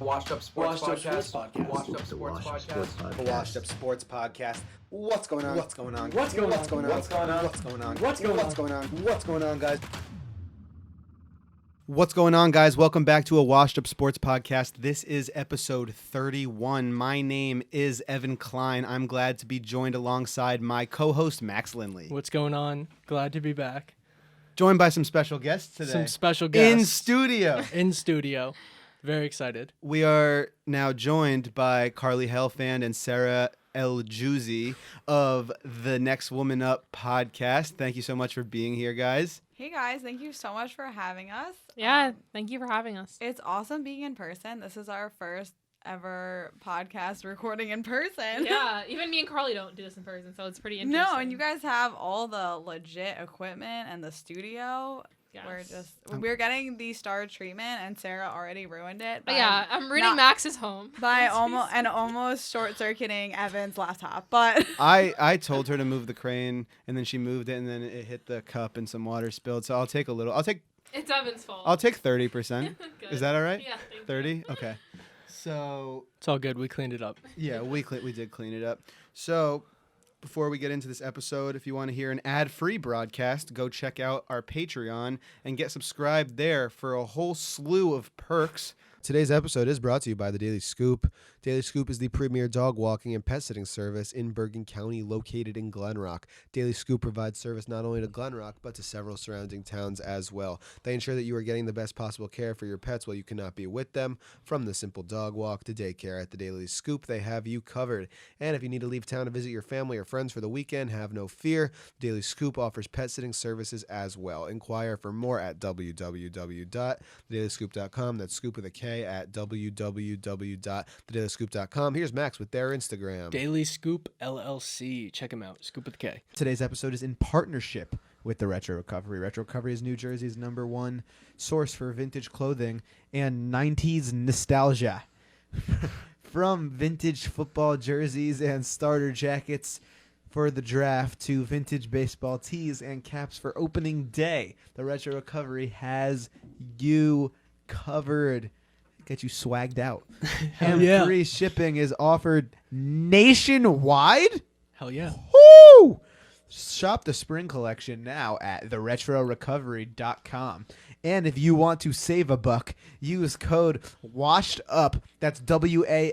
Washed Up Sports Podcast. Washed Up Sports Podcast. The Washed Up Sports Podcast. What's going on? What's going on? What's going on? What's going on? What's going on? What's going on? What's going on? What's going on? What's going on, guys? What's going on, guys? Welcome back to a Washed Up Sports Podcast. This is episode 31. My name is Evan Klein. I'm glad to be joined alongside my co-host, Max Lindley. What's going on? Glad to be back. Joined by some special guests today. Some special guests. In studio. In studio. Very excited. We are now joined by Carly Helfand and Sara Eljouzi of the Next Woman Up podcast. Thank you so much for being here, guys. Hey guys, thank you so much for having us. Yeah, thank you for having us. It's awesome being in person. This is our first ever podcast recording in person. Yeah, even me and Carly don't do this in person, so it's pretty interesting. No, and you guys have all the legit equipment and the studio. Yes. We're getting the star treatment, and Sarah already ruined it. Yeah, I'm ruining Max's home. By almost short-circuiting Evan's laptop, but I told her to move the crane, and then she moved it, and then it hit the cup, and some water spilled. So It's Evan's fault. I'll take 30%. Is that all right? Yeah, thank 30? you. Okay. So It's all good. We cleaned it up. yeah, we did clean it up. So before we get into this episode, if you want to hear an ad-free broadcast, go check out our Patreon and get subscribed there for a whole slew of perks. Today's episode is brought to you by the Daily Scoop. Daily Scoop is the premier dog walking and pet sitting service in Bergen County, located in Glen Rock. Daily Scoop provides service not only to Glen Rock, but to several surrounding towns as well. They ensure that you are getting the best possible care for your pets while you cannot be with them. From the simple dog walk to daycare, at the Daily Scoop, they have you covered. And if you need to leave town to visit your family or friends for the weekend, have no fear. Daily Scoop offers pet sitting services as well. Inquire for more at www.thedailyscoop.com. That's scoop with a K at www.thedailyscoop.com. Here's Max with their Instagram. Daily Scoop LLC. Check them out. Scoop with a K. Today's episode is in partnership with the Retro Recovery. Retro Recovery is New Jersey's #1 source for vintage clothing and 90s nostalgia. From vintage football jerseys and starter jackets for the draft to vintage baseball tees and caps for opening day, the Retro Recovery has you covered. Get you swagged out. And yeah. free shipping is offered nationwide. Hell yeah. Woo! Shop the spring collection now at theretrorecovery.com. And if you want to save a buck, use code WASHEDUP, that's WASHEDUP,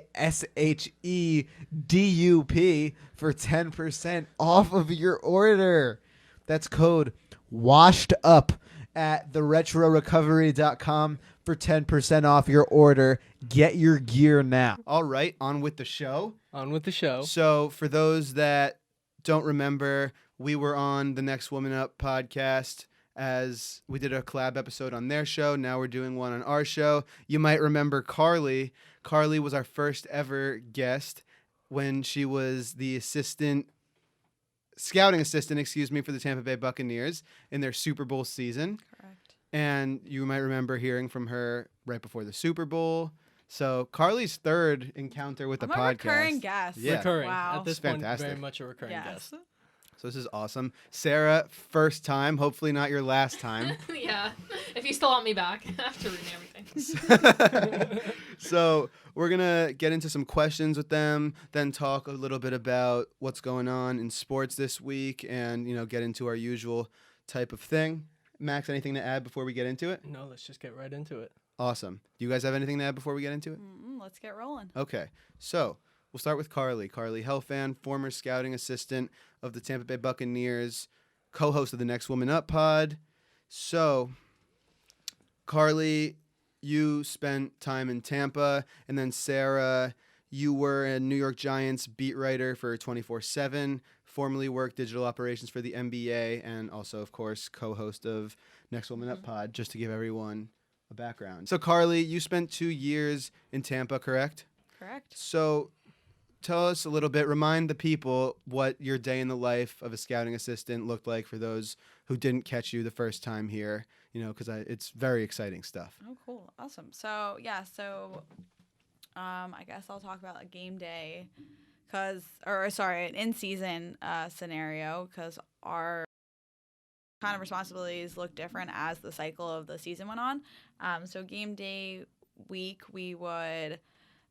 for 10% off of your order. That's code WASHEDUP at theretrorecovery.com for 10% off your order. Get your gear now. All right, on with the show. On with the show. So for those that don't remember, we were on the Next Woman Up podcast as we did a collab episode on their show. Now we're doing one on our show. You might remember Carly. Carly was our first ever guest when she was the scouting assistant, for the Tampa Bay Buccaneers in their Super Bowl season. correct. And you might remember hearing from her right before the Super Bowl. So Carly's third encounter with the I'm a podcast. recurring guest. Yeah. Recurring. Wow. At this Fantastic. point, very much a recurring Yes. guest. So this is awesome. Sarah, first time, hopefully not your last time. Yeah, if you still want me back, I have to ruin everything. So we're going to get into some questions with them, then talk a little bit about what's going on in sports this week and, get into our usual type of thing. Max, anything to add before we get into it? No, let's just get right into it. Awesome. Do you guys have anything to add before we get into it? Let's get rolling. Okay. So we'll start with Carly. Carly Hellfan, former scouting assistant of the Tampa Bay Buccaneers, co-host of the Next Woman Up pod. So, Carly, you spent time in Tampa, and then Sarah, you were a New York Giants beat writer for 24/7, formerly worked digital operations for the NBA, and also, of course, co-host of Next Woman Up pod, just to give everyone a background. So, Carly, you spent 2 years in Tampa, correct? Correct. So tell us a little bit, remind the people what your day in the life of a scouting assistant looked like for those who didn't catch you the first time here, because it's very exciting stuff. Oh, cool. Awesome. So, I guess I'll talk about a game day an in-season scenario, because our kind of responsibilities look different as the cycle of the season went on. So game day week we would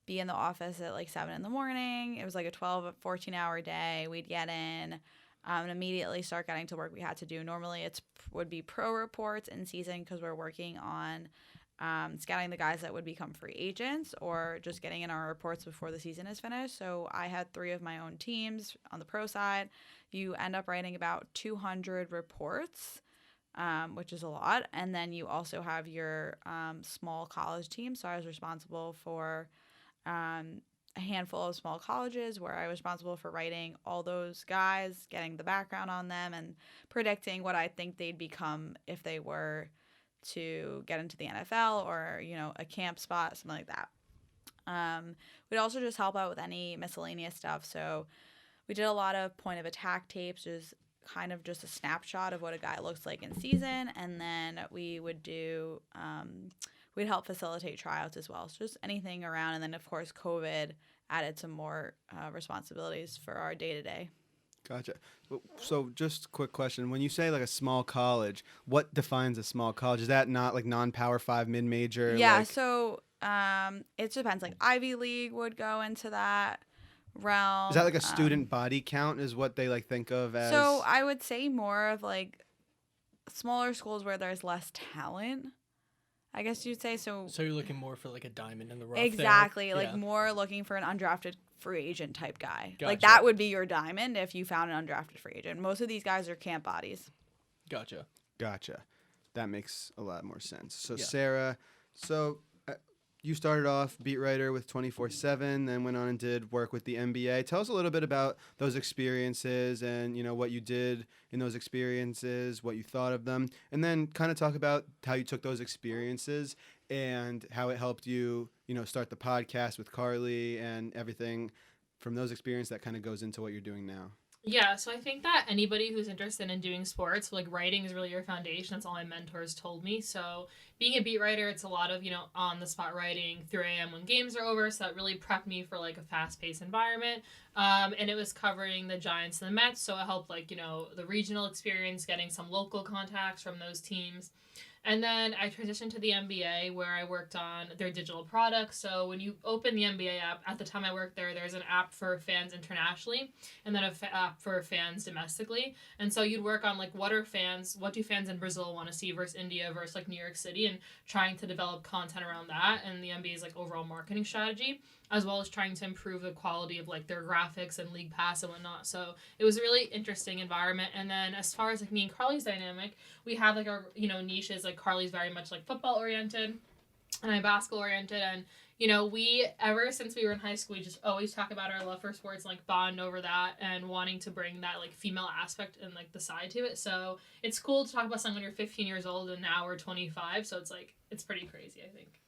be in the office at like 7 in the morning. It was like a 14-hour day. We'd get in and immediately start getting to work we had to do. Normally would be pro reports in season because we're working on scouting the guys that would become free agents or just getting in our reports before the season is finished. So I had 3 of my own teams on the pro side. You end up writing about 200 reports, which is a lot. And then you also have your small college team. So I was responsible for a handful of small colleges where I was responsible for writing all those guys, getting the background on them, and predicting what I think they'd become if they were to get into the NFL or, a camp spot, something like that. We'd also just help out with any miscellaneous stuff. So we did a lot of point of attack tapes, which is kind of just a snapshot of what a guy looks like in season. And then we would do, we'd help facilitate tryouts as well. So just anything around. And then, of course, COVID added some more responsibilities for our day-to-day. Gotcha. So just quick question. When you say like a small college, what defines a small college? Is that not like non-Power 5 mid-major? Yeah, like... so it depends. Like Ivy League would go into that realm. Is that like a student body count is what they like think of as? So I would say more of like smaller schools where there's less talent, I guess you'd say. So you're looking more for like a diamond in the rough. exactly, there. like Yeah. more looking for an undrafted free agent type guy. Like Gotcha. that would be your diamond if you found an undrafted free agent. Most of these guys are camp bodies. Gotcha. That makes a lot more sense. So Yeah. Sarah, you started off beat writer with 24/7, then went on and did work with the NBA. Tell us a little bit about those experiences and what you did in those experiences, what you thought of them, and then kind of talk about how you took those experiences and how it helped you, start the podcast with Carly and everything from those experiences that kind of goes into what you're doing now. Yeah, so I think that anybody who's interested in doing sports, like writing is really your foundation. That's all my mentors told me. So being a beat writer, it's a lot of, on the spot writing, 3 a.m. when games are over. So that really prepped me for like a fast paced environment. And it was covering the Giants and the Mets. So it helped like, the regional experience, getting some local contacts from those teams. And then I transitioned to the NBA where I worked on their digital products. So when you open the NBA app, at the time I worked there, there's an app for fans internationally and then an app for fans domestically. And so you'd work on like what do fans in Brazil want to see versus India versus like New York City and trying to develop content around that and the NBA's like overall marketing strategy, as well as trying to improve the quality of like their graphics and league pass and whatnot. So it was a really interesting environment. And then as far as like me and Carly's dynamic, we have like our, niches. Like Carly's very much like football oriented and I'm basketball oriented. And, we, ever since we were in high school, we just always talk about our love for sports and like bond over that and wanting to bring that like female aspect and like the side to it. So it's cool to talk about something when you're 15 years old and now we're 25. So it's like, it's pretty crazy, I think.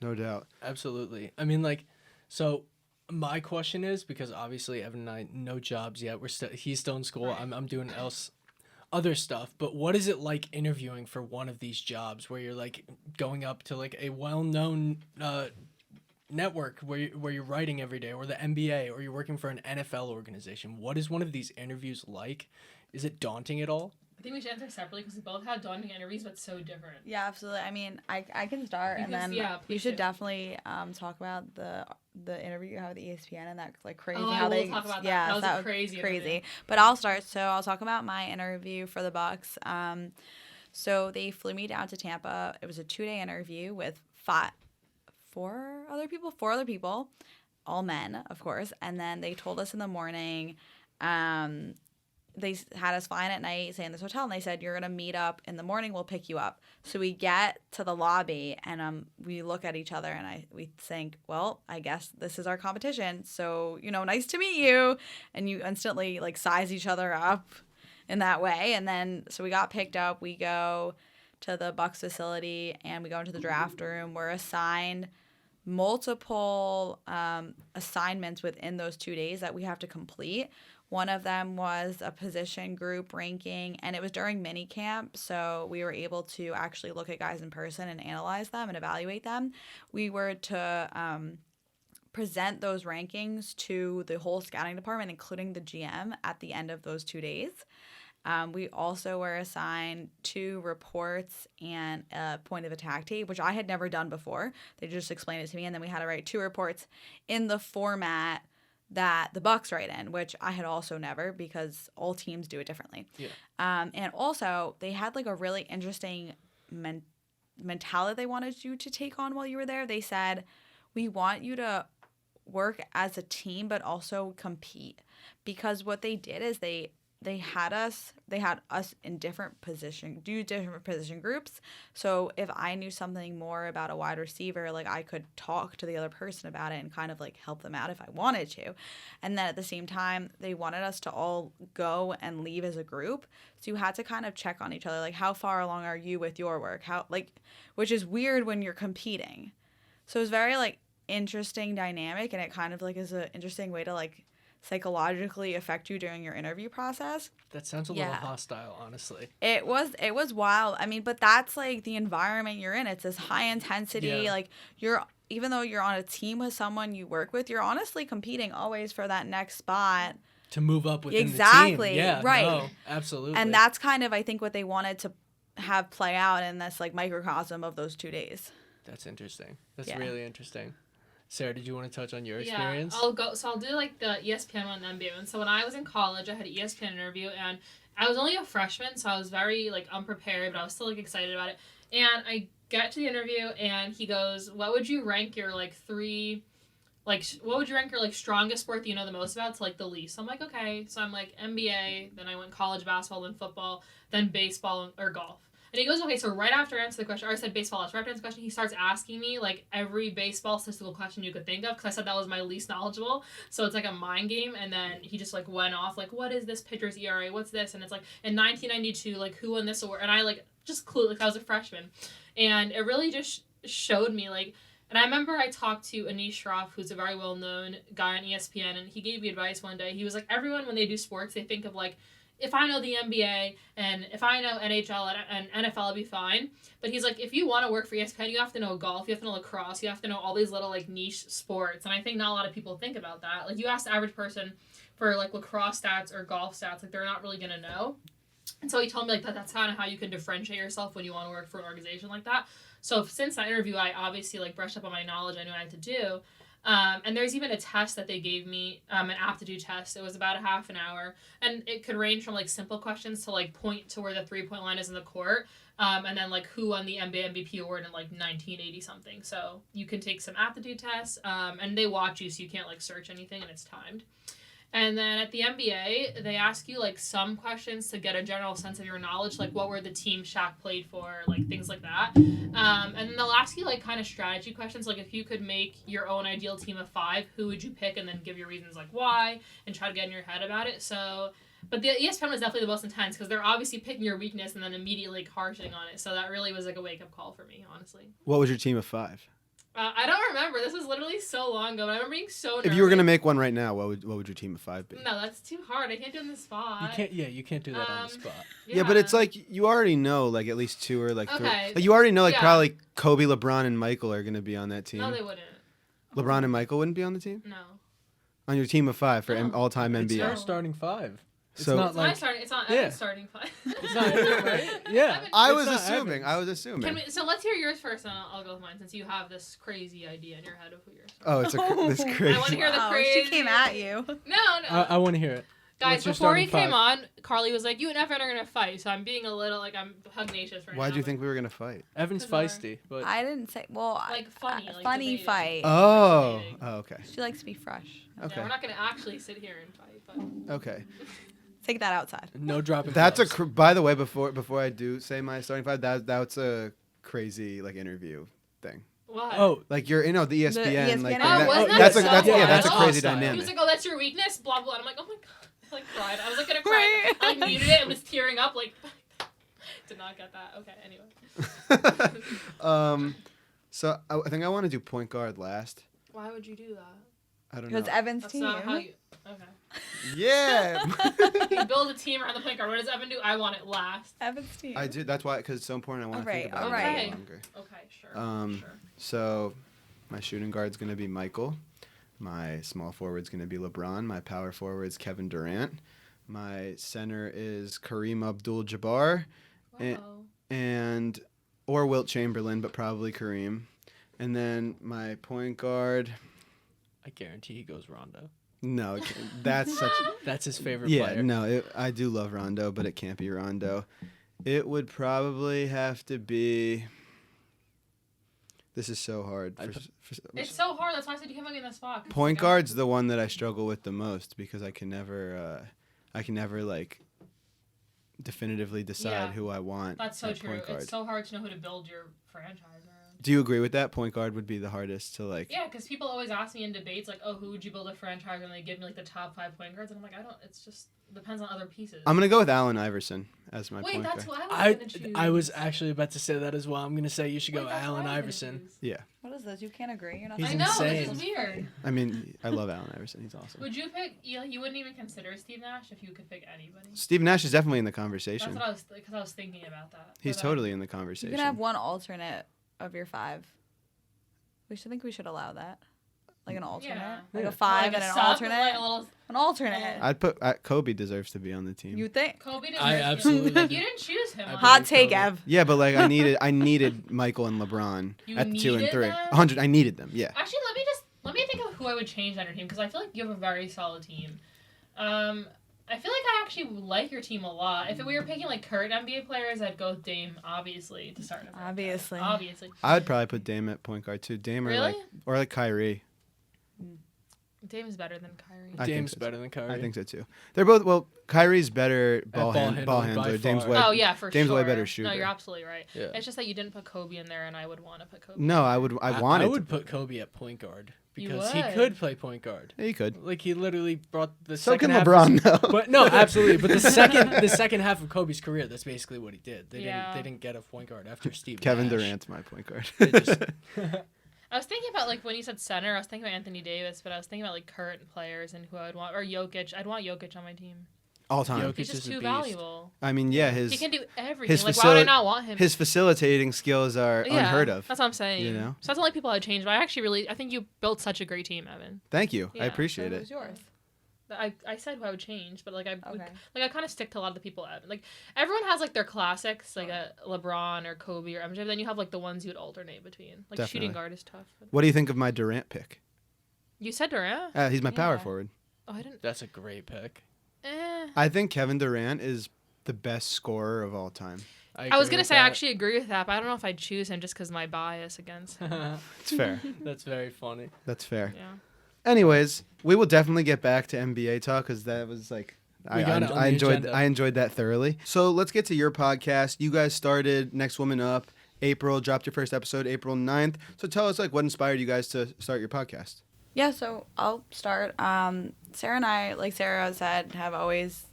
No doubt. Absolutely. I mean, like, so my question is, because obviously Evan and I, no jobs yet. He's still in school. Right. I'm doing other stuff. But what is it like interviewing for one of these jobs where you're like going up to like a well-known network where you're writing every day, or the NBA, or you're working for an NFL organization? What is one of these interviews like? Is it daunting at all? I think we should answer separately because we both had daunting interviews, but so different. Yeah, absolutely. I mean, I can start, and then Yeah, you please should do. definitely talk about the interview you have with ESPN and that like crazy Oh, I how will they talk about that. yeah, That was a crazy interview. But I'll start. So I'll talk about my interview for the Bucks. So they flew me down to Tampa. It was a 2-day interview with four other people, all men, of course. And then they told us in the morning. They had us flying at night, stay in this hotel, and they said, you're going to meet up in the morning, we'll pick you up. So we get to the lobby, and we look at each other, and we think, well, I guess this is our competition. So, nice to meet you. And you instantly, like, size each other up in that way. And then, so we got picked up. We go to the Bucks facility, and we go into the draft room. We're assigned multiple assignments within those 2 days that we have to complete. One of them was a position group ranking, and it was during mini camp, so we were able to actually look at guys in person and analyze them and evaluate them. We were to present those rankings to the whole scouting department, including the GM, at the end of those 2 days. We also were assigned 2 reports and a point of attack tape, which I had never done before. They just explained it to me, and then we had to write 2 reports in the format that the Bucks write in, which I had also never, because all teams do it differently. Yeah. And also, they had like a really interesting mentality they wanted you to take on while you were there. They said, we want you to work as a team, but also compete. Because what they did is they had us in different position groups. So if I knew something more about a wide receiver, like I could talk to the other person about it and kind of like help them out if I wanted to. And then at the same time, they wanted us to all go and leave as a group. So you had to kind of check on each other, like how far along are you with your work? Which is weird when you're competing. So it was very like interesting dynamic, and it kind of like is an interesting way to like psychologically affect you during your interview process. That sounds a little hostile, honestly. It was wild. I mean, but that's like the environment you're in. It's this high intensity. Yeah. Like even though you're on a team with someone you work with, you're honestly competing always for that next spot. To move up within Exactly, the team. Yeah, right. no, absolutely. And that's kind of, I think, what they wanted to have play out in this like microcosm of those 2 days. That's interesting. That's Yeah. really interesting. Sarah, did you want to touch on your experience? I'll do like the ESPN one and the NBA one. So when I was in college, I had an ESPN interview, and I was only a freshman, so I was very like unprepared, but I was still like excited about it. And I get to the interview, and he goes, "What would you rank your like 3, like what would you rank your like strongest sport that you know the most about to like the least?" So I'm like, okay. So I'm like NBA, then I went college basketball, then football, then baseball or golf. And he goes, okay, so right after I answer the question, or I said baseball, right after I answer the question, he starts asking me, like, every baseball statistical question you could think of, because I said that was my least knowledgeable. So it's like a mind game, and then he just, like, went off, like, what is this pitcher's ERA? What's this? And it's like, in 1992, like, who won this award? And I, like, just clueless, like, I was a freshman. And it really just showed me, like, and I remember I talked to Anish Shroff, who's a very well-known guy on ESPN, and he gave me advice one day. He was like, everyone, when they do sports, they think of, like, if I know the NBA and if I know NHL and NFL, I'll be fine. But he's like, if you want to work for ESPN, you have to know golf, you have to know lacrosse, you have to know all these little like niche sports. And I think not a lot of people think about that. Like you ask the average person for like lacrosse stats or golf stats, like they're not really gonna know. And so he told me like that's kind of how you can differentiate yourself when you want to work for an organization like that. So since that interview, I obviously like brushed up on my knowledge. I knew what I had to do. And there's even a test that they gave me, an aptitude test. It was about a half an hour, and it could range from like simple questions to like point to where the 3-point line is in the court, and then like who won the NBA MVP award in like 1980 something. So you can take some aptitude tests, and they watch you, so you can't like search anything, and it's timed. And then at the NBA, they ask you like some questions to get a general sense of your knowledge, like what were the teams Shaq played for, like things like that. And then they'll ask you like kind of strategy questions, like if you could make your own ideal team of 5, who would you pick, and then give your reasons like why, and try to get in your head about it. So, but the ESPN was definitely the most intense because they're obviously picking your weakness and then immediately like, harshing on it. So that really was like a wake up call for me, honestly. What was your team of 5? I don't remember. This was literally so long ago, but I remember being so nervous. If you were gonna make one right now, what would your team of 5 be? No, that's too hard. I can't do it on the spot. You can't do that on the spot. Yeah, but it's like you already know like at least 2 or like 3. Okay. Like you already know like Yeah. probably Kobe, LeBron, and Michael are gonna be on that team. No, they wouldn't. LeBron and Michael wouldn't be on the team? No. On your team of 5 for No. all-time It's NBA. our starting 5. It's So- not It's like my starting. It's not yeah. Evan's starting 5. it's not right. Yeah. I It's was not assuming. Evans. I was assuming. Can we, so let's hear yours first, and I'll go with mine since you have this crazy idea in your head of who yours. Oh, it's this I want crazy. to hear the Wow, crazy. she came at you. No. I want to hear it. Guys, What's your before he starting came 5? on, Carly was like, "You and Evan are gonna fight." So I'm being a little like I'm pugnacious right now. Why do you but- think we were gonna fight? Evan's 'Cause they're- feisty, but I didn't say. Well, Like funny, like funny debating. fight. Oh. Debating. Oh, okay. She likes to be fresh. Yeah, Okay. we're not gonna actually sit here and fight, but Okay. Take that outside. no dropping. That's a. gloves. By the way, before I do say my starting 5, that's a crazy like interview thing. what? Oh, Like you're the ESPN. ESPN like Oh, that- was that that's so a that's yeah that's a hostile? crazy Hostile. He dynamic. was like, "Oh, that's your weakness." Blah blah. And I'm like, "Oh my god!" I like cried. I was like gonna cry. I like muted it and was tearing up. Like, did not get that. Okay. Anyway. So I think I want to do point guard last. Why would you do that? I don't know. Because Evan's That's team. not how you. Okay. Yeah. You build a team around the point guard. What does Evan do? I want it last. Evan's team. I do. That's why because it's so important. I want to Alright, think about it a alright. little longer. Okay, sure. Sure. So my shooting guard's gonna be Michael. My small forward's gonna be LeBron. My power forward's Kevin Durant. My center is Kareem Abdul-Jabbar Wow. or Wilt Chamberlain, but probably Kareem. And then my point guard. I guarantee he goes Rondo. No, that's such. That's his favorite Yeah, player. no, I do love Rondo, but it can't be Rondo. It would probably have to be. This is so hard. It's so hard. That's why I said you can't put me in the spot. 'Cause, Point like, guard's the one that I struggle with the most because I can never like definitively decide Yeah. who I want. That's so at true. point guard. It's so hard to know who to build your franchise around. Do you agree with that? Point guard would be the hardest to like. Yeah, because people always ask me in debates, like, oh, who would you build a franchise? And they give me, like, the top 5 point guards. And I'm like, I don't, it's just, depends on other pieces. I'm gonna go with Allen Iverson as my Wait, point that's guard. who I was going to choose. I was actually about to say that as well. I'm gonna say you should go Wait, that's who Allen I was gonna Iverson. choose. Yeah, What is this? You can't agree. You're not. He's I know, insane. this is weird. I mean, I love Allen Iverson. He's awesome. Would you pick, you wouldn't even consider Steve Nash if you could pick anybody? Steve Nash is definitely in the That's conversation. what I was, because I was thinking about that. He's But, totally in the You conversation. can have one alternate of your 5. We should allow that, like an alternate, Yeah. like Yeah. a 5 like and a an sub, alternate. like a little, An alternate. I'd put Kobe deserves to be on the team. You think? Kobe didn't I you. absolutely You do. didn't choose him. I on Hot believe take, Kobe. Ev. Yeah, but like I needed Michael and LeBron You at 2 and needed 3. them? 100. I needed them. Yeah. Actually, let me think of who I would change on your team because I feel like you have a very solid team. I feel like I actually like your team a lot. If we were picking like current NBA players, I'd go with Dame, obviously, to start. Obviously. I would probably put Dame at point guard too. Dame Really? or like Kyrie. Dame's better than Kyrie. I think Dame's so, better than Kyrie. I think so too. They're both Kyrie's better ball ball handler. by Dame's far. way. Oh yeah, for Dame's sure. way better shooter. No, you're absolutely right. Yeah. It's just that you didn't put Kobe in there, and I would want to put Kobe. No, I wanted. I would to put Kobe at point guard You because he would? could play point guard. Yeah, you could. Like he literally brought the So second can half LeBron of, though. But no, absolutely. But the second half of Kobe's career, that's basically what he did. They Yeah. didn't get a point guard after Steve Kevin Nash. Durant's my point guard. They just- I was thinking about like when you said center, I was thinking about Anthony Davis, but I was thinking about like current players and who I would want, or Jokic. I'd want Jokic on my team. All time. Jokic He's is just a too beast. valuable. I mean, yeah, He can do everything. his Like, why would I facili- not want him? his facilitating skills are Yeah, unheard of. That's what I'm saying. you know? So that's the only people I'd change. But I think you built such a great team, Evan. Thank you. I Yeah, appreciate So it. who's yours? I said who I would change, but like I would, Okay. like I kind of stick to a lot of the people. Like everyone has like their classics, like a LeBron or Kobe or MJ. But then you have like the ones you would alternate between. Like shooting Definitely. guard is tough. What do you think of my Durant pick? You said Durant. He's my power Yeah. forward. Oh, I didn't. That's a great pick. I think Kevin Durant is the best scorer of all time. I was agree gonna with say I that. actually agree with that, but I don't know if I'd choose him just because my bias against him. It's fair. That's very funny. That's fair. Yeah. Anyways, we will definitely get back to NBA talk because that was like We got it on I the enjoyed agenda. I enjoyed that thoroughly. So let's get to your podcast. You guys started Next Woman Up. April dropped your first episode April 9th. So tell us like what inspired you guys to start your podcast. Yeah, so I'll start. Sarah and I, like Sarah said, have always,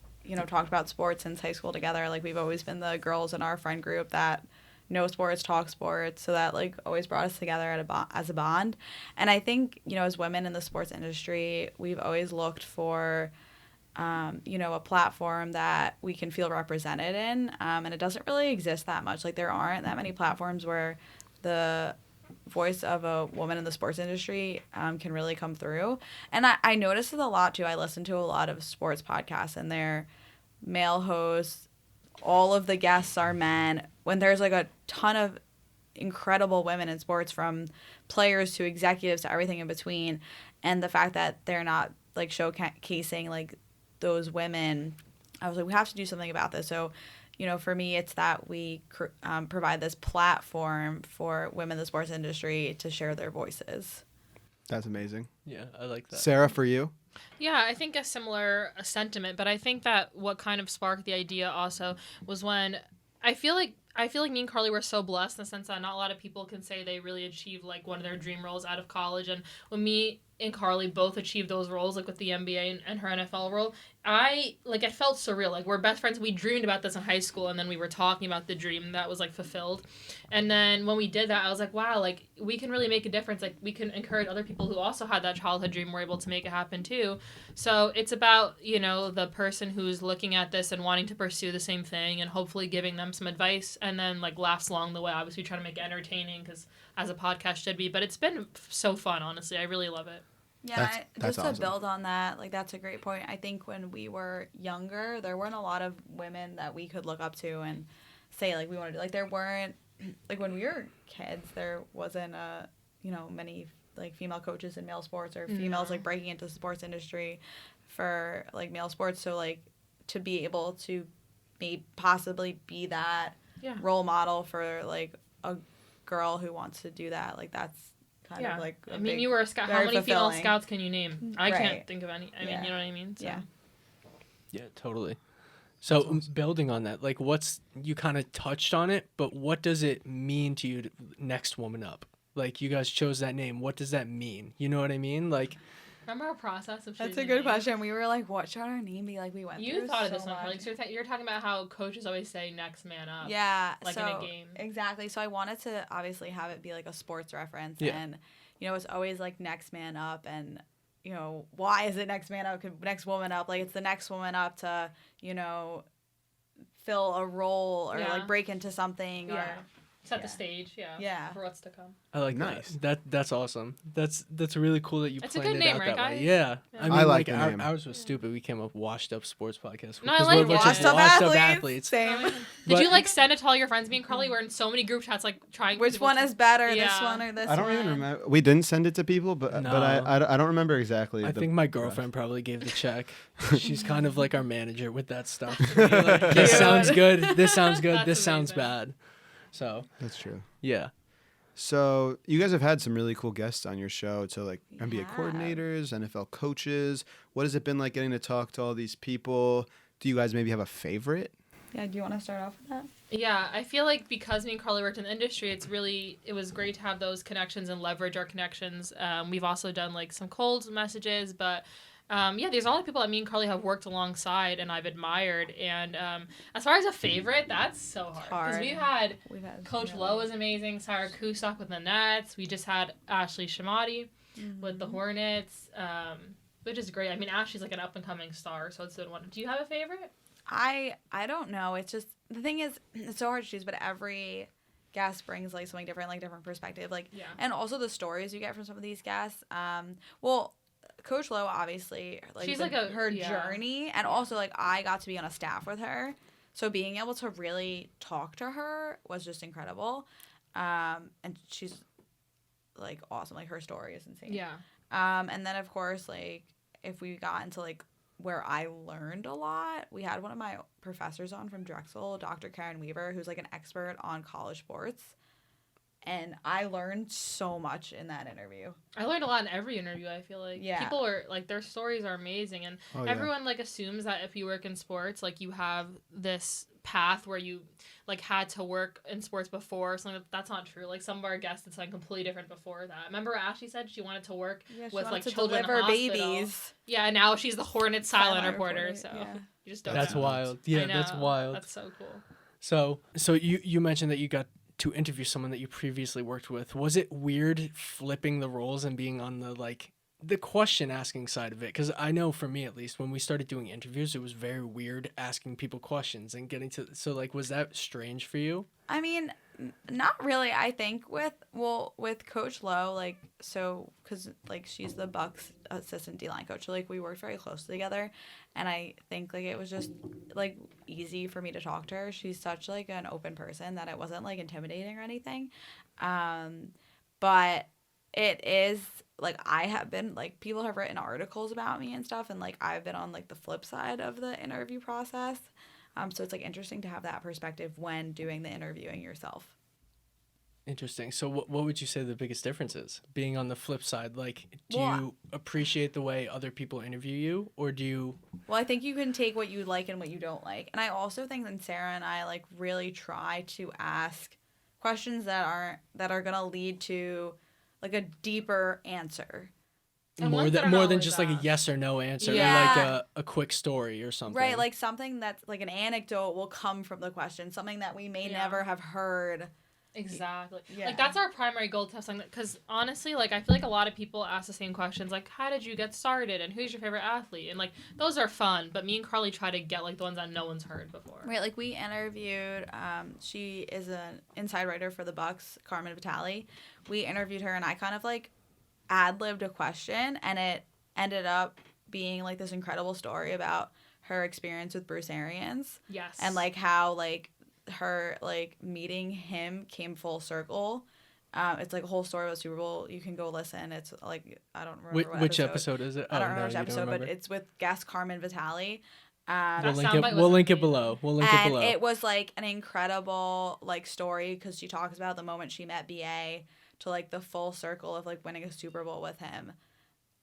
talked about sports since high school together. Like we've always been the girls in our friend group that know sports, talk sports. So that like always brought us together as a bond. And I think, as women in the sports industry, we've always looked for, a platform that we can feel represented in. And it doesn't really exist that much. Like there aren't that many platforms where the voice of a woman in the sports industry can really come through. And I notice it a lot too. I listen to a lot of sports podcasts and they're male hosts. All of the guests are men. When there's like a ton of incredible women in sports, from players to executives to everything in between, and the fact that they're not like showcasing like those women, I was like, we have to do something about this. So for me, it's that we provide this platform for women in the sports industry to share their voices. That's amazing. Yeah, I like that. Sarah, for you? Yeah, I think a similar sentiment, but I think that what kind of sparked the idea also was when I feel like me and Carly were so blessed in the sense that not a lot of people can say they really achieved like one of their dream roles out of college. And when me and Carly both achieved those roles, like with the NBA and her NFL role, it felt surreal. Like we're best friends. We dreamed about this in high school, and then we were talking about the dream that was like fulfilled. And then when we did that, I was like, wow, like we can really make a difference. Like we can encourage other people who also had that childhood dream, were able to make it happen too. So it's about, the person who's looking at this and wanting to pursue the same thing, and hopefully giving them some advice, and then like laughs along the way. Obviously, trying to make it entertaining because as a podcast should be. But it's been so fun, honestly. I really love it. Yeah, That's just awesome. to build on that, like that's a great point. I think when we were younger, there weren't a lot of women that we could look up to and say like we want to do. Like there weren't like when we were kids, there wasn't many like female coaches in male sports or females like breaking into the sports industry for like male sports. So like to be able to possibly be that role model for like a girl who wants to do that, like that's kind of like I mean, you were a scout. How many female scouts can you name? I can't think of any. I mean, you know what I mean? So. Yeah, totally. So building on that, like you kind of touched on it, but what does it mean to you, Next Woman Up? Like you guys chose that name. What does that mean? You know what I mean? Like, remember our process of choosing That's a good question. We were like, what should our name be? Like we went You through thought of so this one, much. Carly. So you're talking about how coaches always say next man up. Yeah. Like so, in a game. Exactly. So I wanted to obviously have it be like a sports reference. Yeah. And, it's always like next man up. And, why is it next man up? Next woman up. Like it's the next woman up to, fill a role or like break into something or set the stage, for what's to come. I like Nice. That's awesome. That's really cool that you It's a planned good it name, out right, that way. guys? Yeah. Yeah. I mean, I like the our, name. ours was stupid. We came up washed up sports podcast. No, I because like we're a bunch of washed up athletes. Same. Did But- you like send it to all your friends? Me and Carly were in so many group chats, like trying. Which people one to- is better, this Yeah. one or this one? I don't even remember. We didn't send it to people, but No. I don't remember exactly. I the think my girlfriend probably gave the check. She's kind of like our manager with that stuff. Like, this sounds good. This sounds good. That's This sounds amazing. bad. So That's true. yeah. So you guys have had some really cool guests on your show, to like NBA have. coordinators, NFL coaches. What has it been like getting to talk to all these people? Do you guys maybe have a favorite? Yeah, do you want to start off with that? Yeah, I feel like because me and Carly worked in the industry, it was great to have those connections and leverage our connections. We've also done like some cold messages, but there's a lot of people that me and Carly have worked alongside and I've admired. And as far as a favorite, that's so hard. Because we've had Coach Lowe was amazing, Sarah Kusak with the Nets. We just had Ashley Shamati with the Hornets, which is great. I mean, Ashley's like an up-and-coming star, so it's a good one. Do you have a favorite? I don't know. It's just the thing is it's so hard to choose, but every guest brings like something different, like different perspective, like and also the stories you get from some of these guests. Coach Lowe obviously like She's her journey, and also like I got to be on a staff with her, so being able to really talk to her was just incredible. And she's like awesome. Like her story is insane. Yeah. And then of course like if we got into like where I learned a lot, we had one of my professors on from Drexel, Dr. Karen Weaver, who's like an expert on college sports. And I learned so much in that interview. I learned a lot in every interview, I feel like. Yeah. People are, like, their stories are amazing. And everyone, like, assumes that if you work in sports, like, you have this path where you, like, had to work in sports before. Something that's not true. Like, some of our guests did something completely different before that. Remember Ashley said she wanted to work with, like, children in hospital. Babies. Yeah, and now she's the Hornets silent reporter, so you just don't That's know. wild. I Yeah, know. that's wild. That's so cool. So you mentioned that you got to interview someone that you previously worked with. Was it weird flipping the roles and being on the question asking side of it? Because I know for me at least, when we started doing interviews, it was very weird asking people questions and getting to. So like, was that strange for you? I mean, not really. I think with Coach Lowe, like, so because like she's the Bucks assistant D-line coach, so like we worked very closely together, and I think like it was just like easy for me to talk to her. She's such like an open person that it wasn't like intimidating or anything, but it is like I have been like people have written articles about me and stuff, and like I've been on like the flip side of the interview process. So it's like interesting to have that perspective when doing the interviewing yourself. Interesting. So what would you say the biggest difference is? Being on the flip side, like, do Well, you appreciate the way other people interview you, or do you? Well, I think you can take what you like and what you don't like. And I also think that Sarah and I like really try to ask questions that are going to lead to like a deeper answer. And More ones that are than not always just like a asked. yes or no answer, Yeah. or like a quick story or something. Right, like something that's like an anecdote will come from the question, something that we may never have heard. Exactly. Yeah. Like, that's our primary goal to have something that, because honestly, like, I feel like a lot of people ask the same questions, like, how did you get started, and who's your favorite athlete, and, like, those are fun, but me and Carly try to get, like, the ones that no one's heard before. Right, like we interviewed, she is an inside writer for the Bucks, Carmen Vitale. We interviewed her, and I kind of like ad-libbed a question, and it ended up being like this incredible story about her experience with Bruce Arians. Yes. And like how like her like meeting him came full circle. It's like a whole story about Super Bowl. You can go listen. It's like I don't remember Which episode is it? I don't Oh, remember no, which you don't episode, but remember? it's with guest Carmen Vitale. We'll link soundbite it. was We'll link it amazing. below. We'll link it And below. it was like an incredible like story because she talks about the moment she met BA to like the full circle of like winning a Super Bowl with him,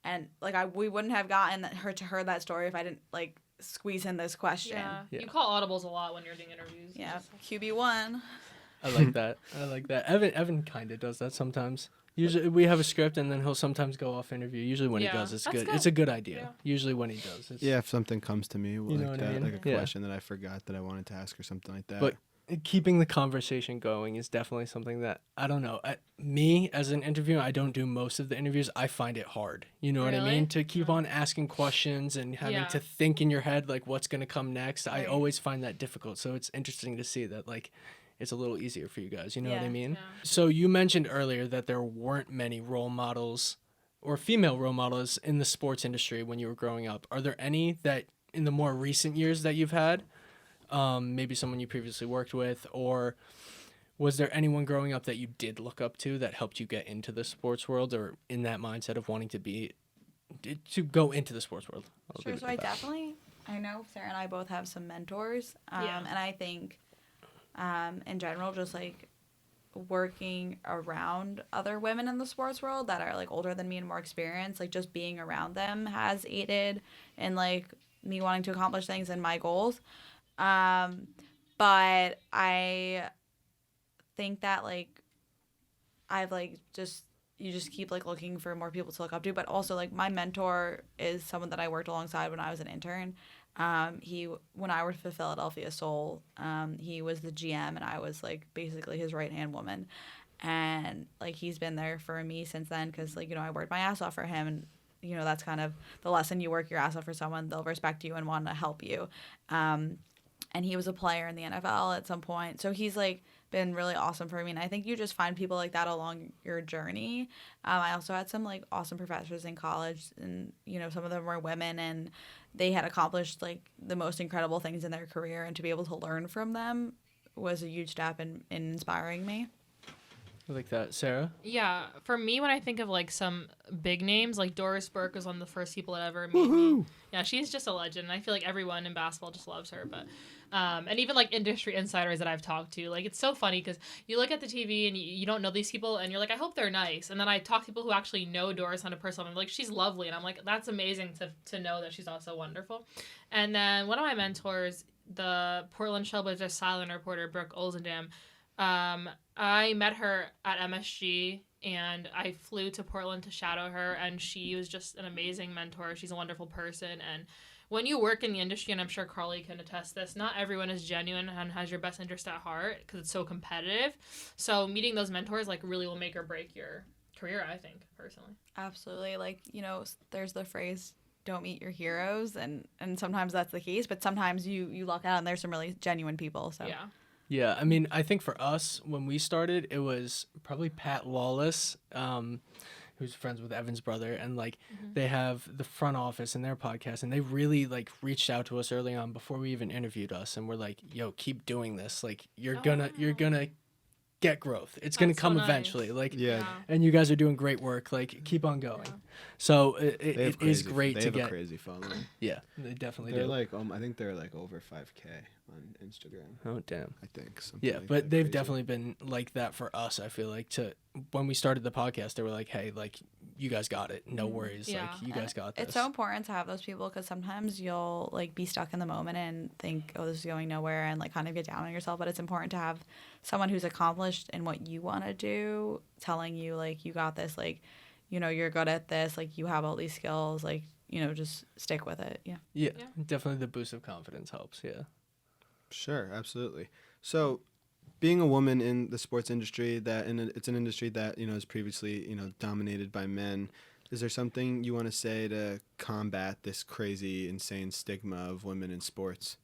and like we wouldn't have gotten her that story if I didn't like squeeze in this question. Yeah. Yeah. You call audibles a lot when you're doing interviews. Yeah, QB1. I like that. I like that. Evan kind of does that sometimes. Usually we have a script and then he'll sometimes go off interview. Usually when he Yeah, does, it's that's good. good. It's a good idea. Yeah. Usually when he does. It's, Yeah, if something comes to me know like what I that, mean? like a Yeah. question that I forgot that I wanted to ask or something like that. But keeping the conversation going is definitely something that I don't know. Me as an interviewer, I don't do most of the interviews. I find it hard. You know what I Really? mean? To keep on asking questions and having Yeah. to think in your head like what's gonna come next. I Right. always find that difficult. So it's interesting to see that like it's a little easier for you guys. You know what I Yeah. mean? Yeah. So you mentioned earlier that there weren't many role models or female role models in the sports industry when you were growing up. Are there any that in the more recent years that you've had? Maybe someone you previously worked with, or was there anyone growing up that you did look up to that helped you get into the sports world or in that mindset of wanting to go into the sports world? I'll Sure. leave it So at I that. definitely, I know Sarah and I both have some mentors. Yeah. And I think, in general, just like working around other women in the sports world that are like older than me and more experienced, like just being around them has aided in like me wanting to accomplish things and my goals. But I think that like I've like you just keep like looking for more people to look up to, but also like my mentor is someone that I worked alongside when I was an intern. When I worked for Philadelphia Soul, he was the GM and I was like basically his right hand woman, and like he's been there for me since then because like I worked my ass off for him, and that's kind of the lesson: you work your ass off for someone, they'll respect you and want to help you. And he was a player in the NFL at some point, so he's like been really awesome for me, and I think you just find people like that along your journey. I also had some like awesome professors in college, and some of them were women, and they had accomplished like the most incredible things in their career, and to be able to learn from them was a huge step in inspiring me. I like that. Sarah? Yeah, for me, when I think of like some big names, like Doris Burke was one of the first people that ever made me. Yeah, she's just a legend. I feel like everyone in basketball just loves her. But and even like industry insiders that I've talked to, like it's so funny because you look at the TV and you don't know these people, and you're like, I hope they're nice. And then I talk to people who actually know Doris on a personal level. I'm like, she's lovely, and I'm like, that's amazing to know that she's also wonderful. And then one of my mentors, the Portland Trailblazers silent reporter Brooke Olzendam. I met her at MSG and I flew to Portland to shadow her, and she was just an amazing mentor. She's a wonderful person, and when you work in the industry, and I'm sure Carly can attest this, not everyone is genuine and has your best interest at heart because it's so competitive. So meeting those mentors like really will make or break your career, I think, personally. Absolutely. Like, there's the phrase, don't meet your heroes, and sometimes that's the case, but sometimes you luck out and there's some really genuine people. So Yeah. Yeah, I mean, I think for us, when we started, it was probably Pat Lawless, who's friends with Evan's brother, and like they have the front office in their podcast, and they really like reached out to us early on before we even interviewed us, and we're like, "Yo, keep doing this. Like, you're gonna get growth. It's gonna That's so come nice. eventually. Like, Yeah. and you guys are doing great work. Like, keep on going." Yeah. So They it have is crazy- great they to have a get. crazy following. Yeah, they definitely They're do. like I think they're like over 5K on Instagram. Oh damn. I think something Yeah, like but that they've crazy. definitely been like that for us. I feel like when we started the podcast, they were like, "Hey, like you guys got it. No worries. Yeah. Like you guys got this." it's so important to have those people because sometimes you'll like be stuck in the moment and think, oh, this is going nowhere, and like kind of get down on yourself. But it's important to have someone who's accomplished in what you want to do telling you like, you got this, like, you're good at this, like you have all these skills, like, just stick with it. Yeah. Yeah, Yeah. definitely the boost of confidence helps. Yeah. Sure, absolutely. So, being a woman in the sports industry, it's an industry that is previously dominated by men. Is there something you want to say to combat this crazy, insane stigma of women in sports?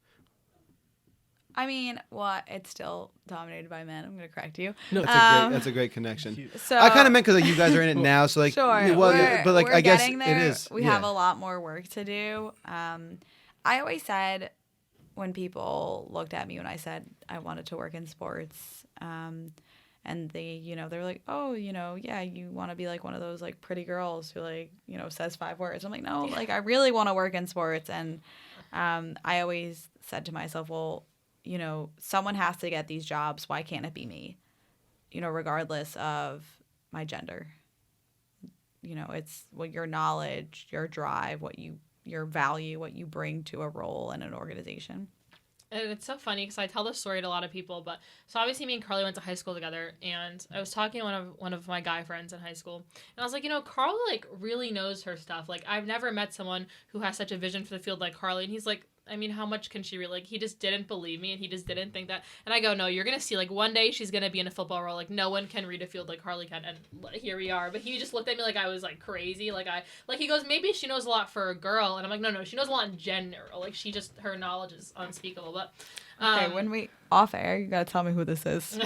I mean, well, it's still dominated by men. I'm gonna correct you. No, That's a great connection. So I kind of meant because like, you guys are in it now, so like, sure, but like we're I guess getting there. it is. We have a lot more work to do. I always said when people looked at me when I said I wanted to work in sports, and they, they were like, oh, yeah, you want to be like one of those like pretty girls who like, says 5 words. I'm like, no, like I really want to work in sports. And I always said to myself, well, someone has to get these jobs. Why can't it be me? Regardless of my gender. It's your knowledge, your drive, your value, what you bring to a role in an organization. And it's so funny because I tell this story to a lot of people, but so obviously me and Carly went to high school together, and I was talking to one of my guy friends in high school, and I was like, Carly like really knows her stuff. Like I've never met someone who has such a vision for the field like Carly, and he's like, I mean, how much can she really, like, he just didn't believe me, and he just didn't think that. And I go, no, you're going to see, like, one day she's going to be in a football role. Like, no one can read a field like Harley can, and here we are. But he just looked at me like I was, like, crazy. Like, he goes, maybe she knows a lot for a girl. And I'm like, no, she knows a lot in general. Like, her knowledge is unspeakable. But, okay, when we off air, you got to tell me who this is.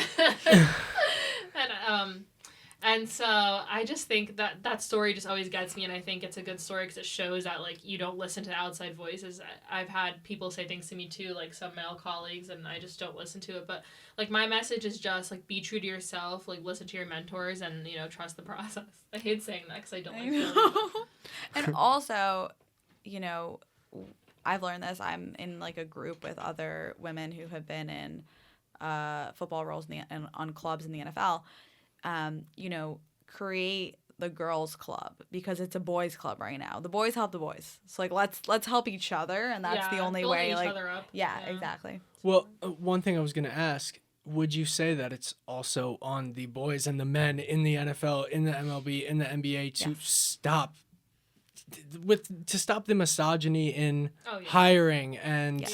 And so I just think that story just always gets me, and I think it's a good story because it shows that, like, you don't listen to outside voices. I've had people say things to me, too, like some male colleagues, and I just don't listen to it. But, like, my message is just, like, be true to yourself, like, listen to your mentors, and, trust the process. I hate saying that because I don't like feeling it. And also, I've learned this. I'm in, like, a group with other women who have been in football roles and on clubs in the NFL. Create the girls club because it's a boys club right now. The boys help the boys. So like let's help each other, and that's the only way. Each like other up. Yeah, exactly. Well, one thing I was gonna ask: would you say that it's also on the boys and the men in the NFL, in the MLB, in the NBA to stop the misogyny in hiring and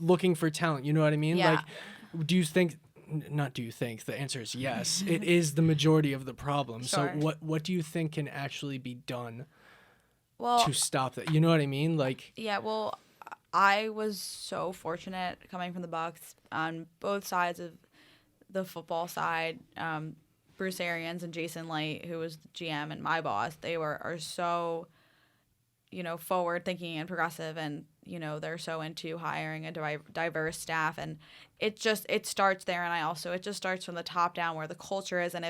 looking for talent? You know what I mean? Yeah. Like, do you think? Not do you think, the answer is yes. It is the majority of the problem. Sure. So what do you think can actually be done Well, to stop that? You know what I mean? Like, yeah, well, I was so fortunate coming from the Bucks on both sides of the football side. Bruce Arians and Jason Light, who was the GM and my boss, they are so forward thinking and progressive, and they're so into hiring a diverse staff, and it starts there. And it just starts from the top down where the culture is. And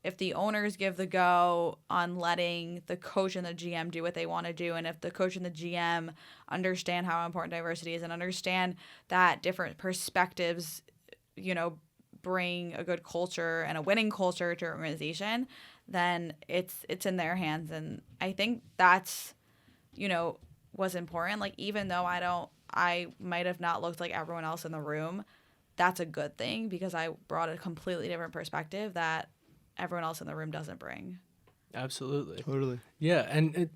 if the owners give the go on letting the coach and the GM do what they want to do, and if the coach and the GM understand how important diversity is and understand that different perspectives bring a good culture and a winning culture to an organization, then it's in their hands. And I think that's was important. Like, even though I might have not looked like everyone else in the room, that's a good thing because I brought a completely different perspective that everyone else in the room doesn't bring. absolutely. Totally. Yeah, and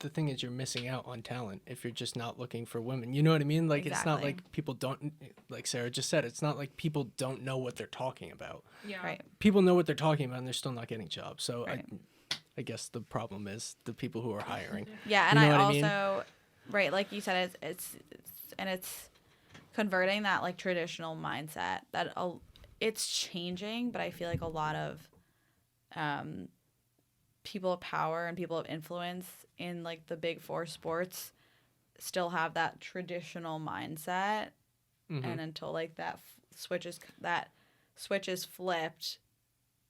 the thing is, you're missing out on talent if you're just not looking for women. You know what I mean? Like, It's not Exactly. like people don't, like Sarah just said, it's not like people don't know what they're talking about. Yeah. Right. People know what they're talking about, and they're still not getting jobs. So Right. I guess the problem is the people who are hiring. Yeah, and You know I what I mean? also, right, like you said, it's converting that like traditional mindset that it's changing, but I feel like a lot of people of power and people of influence in like the big four sports still have that traditional mindset, Mhm. and until like that switch is flipped,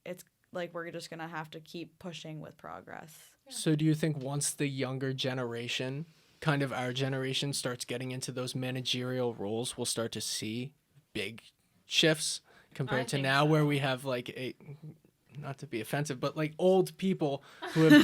it's like we're just gonna have to keep pushing with progress. So do you think once the younger generation, kind of our generation, starts getting into those managerial roles, we'll start to see big shifts compared to think now, so. where we have like not to be offensive, but like old people who have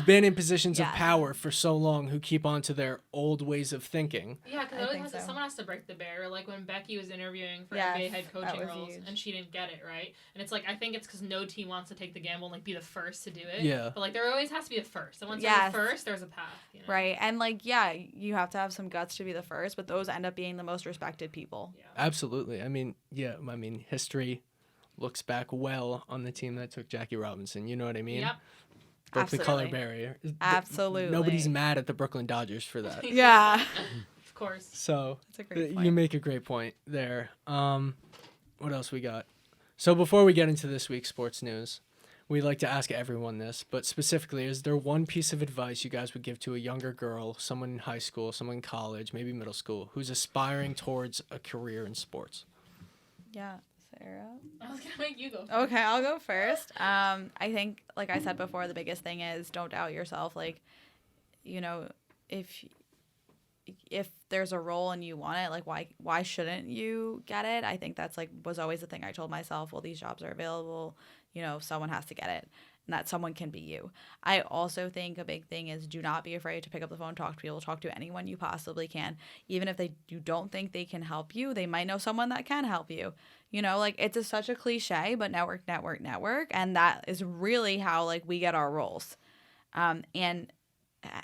been in positions of Yes. power for so long, who keep on to their old ways of thinking? Yeah, I because think so. someone has to break the barrier. Like when Becky was interviewing for Yes, NBA head that coaching was roles, huge. and she didn't get it, right? And it's like, I think it's because no team wants to take the gamble and like be the first to do it. Yeah. But like there always has to be a first. And once Yes. you're the first, there's a path. Right. And like, yeah, you have to have some guts to be the first, but those end up being the most respected people. Yeah. Absolutely. History looks back well on the team that took Jackie Robinson. You know what I mean? Yep. Broke the color Absolutely. barrier. Absolutely. Nobody's mad at the Brooklyn Dodgers for that. Yeah. Of course. So That's a great point. you make a great point there. What else we got? So before we get into this week's sports news, we like to ask everyone this, but specifically, is there one piece of advice you guys would give to a younger girl, someone in high school, someone in college, maybe middle school, who's aspiring towards a career in sports? Yeah, Sarah. I was gonna make you go. Okay, I'll go first. I think, like I said before, the biggest thing is don't doubt yourself. Like, you know, if there's a role and you want it, like why shouldn't you get it? I think that's was always the thing I told myself. Well, these jobs are available. You know, someone has to get it, and that someone can be you. I also think a big thing is do not be afraid to pick up the phone, talk to people, talk to anyone you possibly can. Even if you don't think they can help you, they might know someone that can help you. You know, like it's such a cliche, but network, and that is really how we get our roles. And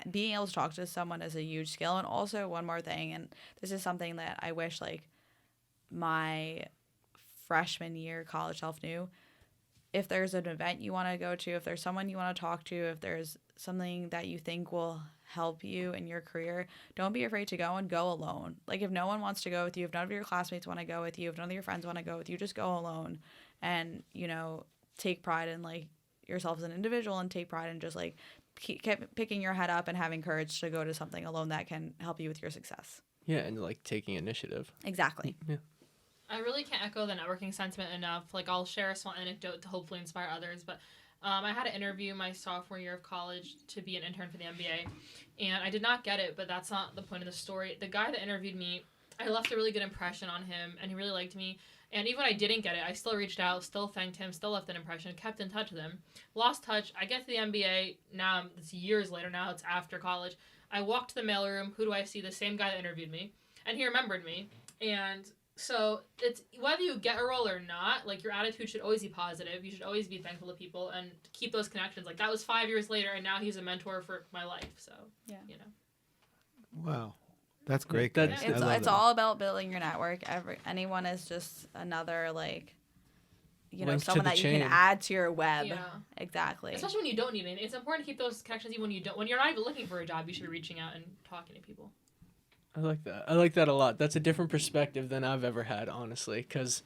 being able to talk to someone is a huge skill. And also one more thing, and this is something that I wish my freshman year college self knew. If there's an event you want to go to, if there's someone you want to talk to, if there's something that you think will help you in your career, don't be afraid to go and go alone. Like if no one wants to go with you, if none of your classmates want to go with you, if none of your friends want to go with you, just go alone and, take pride in yourself as an individual and take pride in just keep picking your head up and having courage to go to something alone that can help you with your success. Yeah, and taking initiative. Exactly. Yeah. I really can't echo the networking sentiment enough. I'll share a small anecdote to hopefully inspire others. But I had an interview my sophomore year of college to be an intern for the NBA. And I did not get it, but that's not the point of the story. The guy that interviewed me, I left a really good impression on him, and he really liked me. And even when I didn't get it, I still reached out, still thanked him, still left an impression, kept in touch with him. Lost touch. I get to the NBA. Now, it's years later. Now it's after college. I walked to the mailroom. Who do I see? The same guy that interviewed me. And he remembered me. And so it's whether you get a role or not, your attitude should always be positive. You should always be thankful to people and keep those connections. That was 5 years later, and now he's a mentor for my life. So, yeah. Wow. That's great, Yeah, guys. It's all about building your network. Anyone is just another Link someone to the that you chain. can add to your web. Yeah. Exactly. Especially when you don't need it. It's important to keep those connections even when you're not even looking for a job. You should be reaching out and talking to people. I like that. I like that a lot. That's a different perspective than I've ever had, honestly, because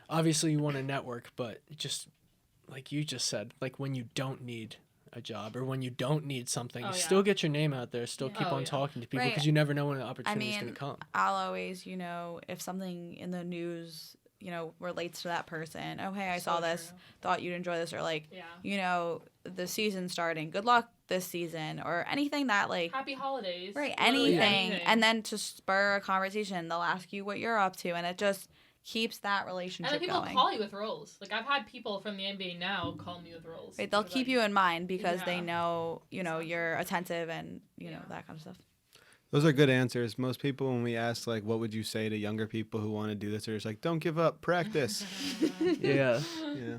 obviously you want to network, but just like you just said, when you don't need a job or when you don't need something, you still get your name out there, still keep on talking to people because you never know when an opportunity is going to come. I'll always, if something in the news, relates to that person. Oh, hey, I saw this, true. thought you'd enjoy this, or the season's starting. Good luck this season, or anything that Happy holidays. right, Literally anything. And then to spur a conversation, they'll ask you what you're up to, and it just keeps that relationship and then people going. call you with roles. I've had people from the NBA now call me with roles. Right, they'll keep you in mind because they Yeah. know, you're attentive and, that kind of stuff. Those are good answers. Most people, when we ask, what would you say to younger people who want to do this, they're just don't give up, practice. Yeah. Yeah.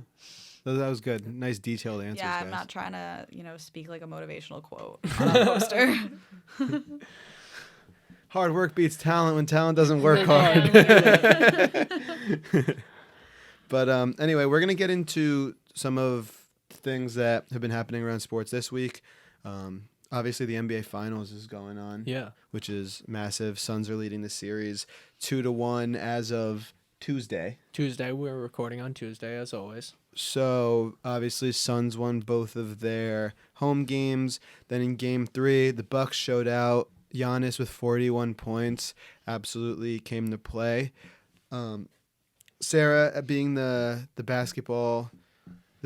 That was good. Nice detailed answers, Yeah, I'm guys. not trying to, speak like a motivational quote on a poster. Hard work beats talent when talent doesn't work hard. But anyway, we're going to get into some of the things that have been happening around sports this week. Obviously, the NBA Finals is going on, which is massive. Suns are leading the series 2-1 as of Tuesday. We're recording on Tuesday, as always. So, obviously, Suns won both of their home games. Then in Game 3, the Bucks showed out. Giannis with 41 points absolutely came to play. Sarah, being the